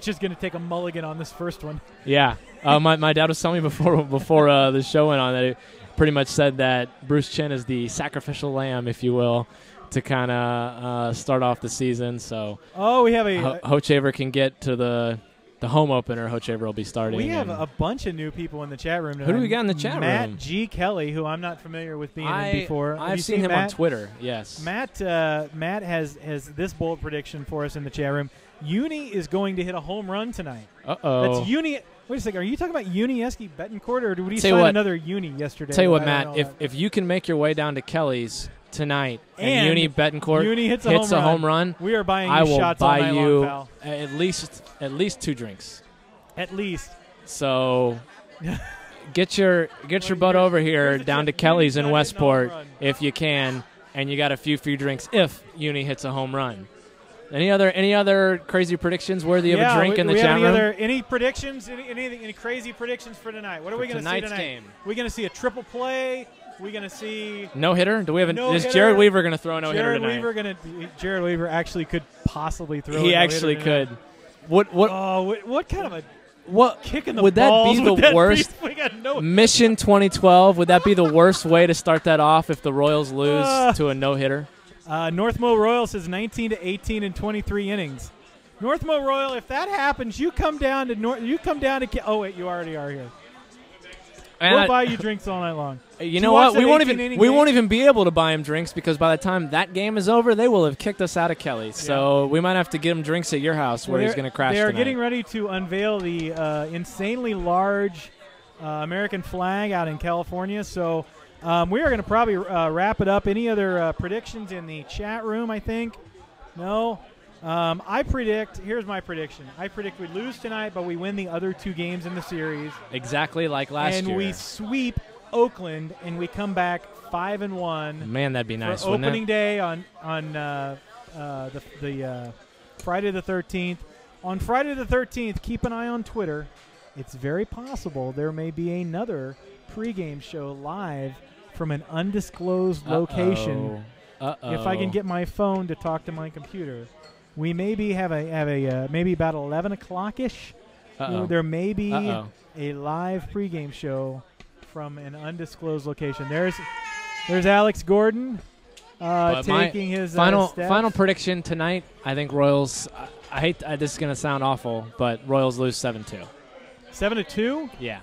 just going to take a mulligan on this first one. Yeah, my dad was telling me before the show went on that he pretty much said that Bruce Chin is the sacrificial lamb, if you will, to kind of start off the season. So we have a Hochever can get to the home opener. Hochever will be starting. We have a bunch of new people in the chat room tonight. Who do we got in the chat room? Matt G. Kelly, who I'm not familiar with being in before. I've seen him on Twitter, yes. Matt has this bold prediction for us in the chat room. Uni is going to hit a home run tonight. Uh-oh. That's Uni. Wait a second. Are you talking about Unieski Betancourt, or did he sign another Uni yesterday? Tell you what, Matt, if you can make your way down to Kelly's tonight and Uni Betancourt hits a home run, we are buying I will shots buy all night you long, pal. at least 2 drinks. At least. So get your butt over here down to Kelly's in Westport if you can, and you got a few free drinks if Uni hits a home run. Any other crazy predictions worthy of a drink in the chat room? Any predictions? Any crazy predictions for tonight? What are we going to see tonight? Game. We're going to see a triple play. We're going to see no hitter. Do we have is Jared Weaver going to throw a no hitter tonight? Jared Weaver actually could possibly throw. He actually could. What kind of a kick in the would balls that be the worst? Mission 2012. Would that be the worst way to start that off if the Royals lose to a no hitter? North Mo Royal says 19-18 in 23 innings. North Mo Royal, if that happens, you come down to. Oh wait, you already are here. We'll buy you drinks all night long. You know what? We won't even be able to buy him drinks because by the time that game is over, they will have kicked us out of Kelly's. So we might have to get him drinks at your house where he's going to crash. They are tonight. getting ready to unveil the insanely large American flag out in California. So we are going to probably wrap it up. Any other predictions in the chat room? I think no. I predict. Here's my prediction. I predict we lose tonight, but we win the other 2 games in the series. Exactly like last year. And we sweep Oakland, and we come back 5-1. Man, that'd be nice. For opening day on the Friday the 13th. On Friday the 13th, keep an eye on Twitter. It's very possible there may be another pregame show live from an undisclosed location. If I can get my phone to talk to my computer. We maybe have a maybe about 11 o'clock-ish. There may be a live pregame show from an undisclosed location. There's Alex Gordon taking his final prediction tonight. I think Royals. This is gonna sound awful, but Royals lose 7-2. 7-2? Yeah.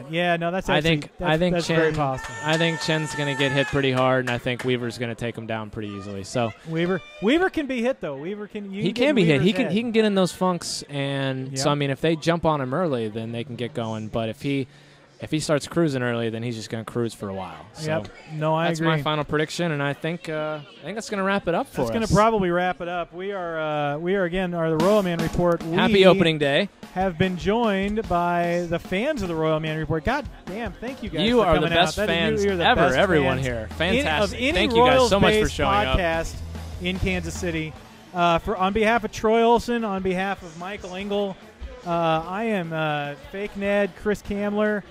Yeah. No, that's actually, that's very possible. I think Chen's going to get hit pretty hard, and I think Weaver's going to take him down pretty easily. So Weaver can be hit though. He can be hit. He can get in those funks, and so I mean, if they jump on him early, then they can get going. But if if he starts cruising early, then he's just going to cruise for a while. So yep. No, I agree. That's my final prediction, and I think that's going to wrap it up for us. That's going to probably wrap it up. We are again the Royalman Report. Happy opening day. Have been joined by the fans of the Royalman Report. God damn, thank you guys. You for are the coming best out. fans you're the ever. best everyone fans here, fantastic. Thank you guys so much for showing podcast up. In Kansas City. On behalf of Troy Olson, on behalf of Michael Engel, I am Fake Ned, Chris Kamler.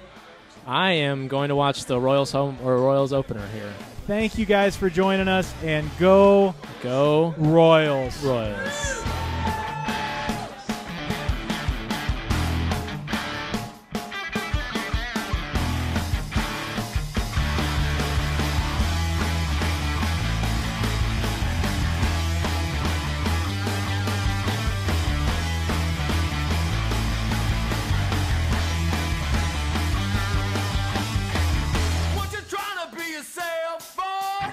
I am going to watch the Royals opener here. Thank you guys for joining us, and go Royals. Royals. What you trying to be yourself for?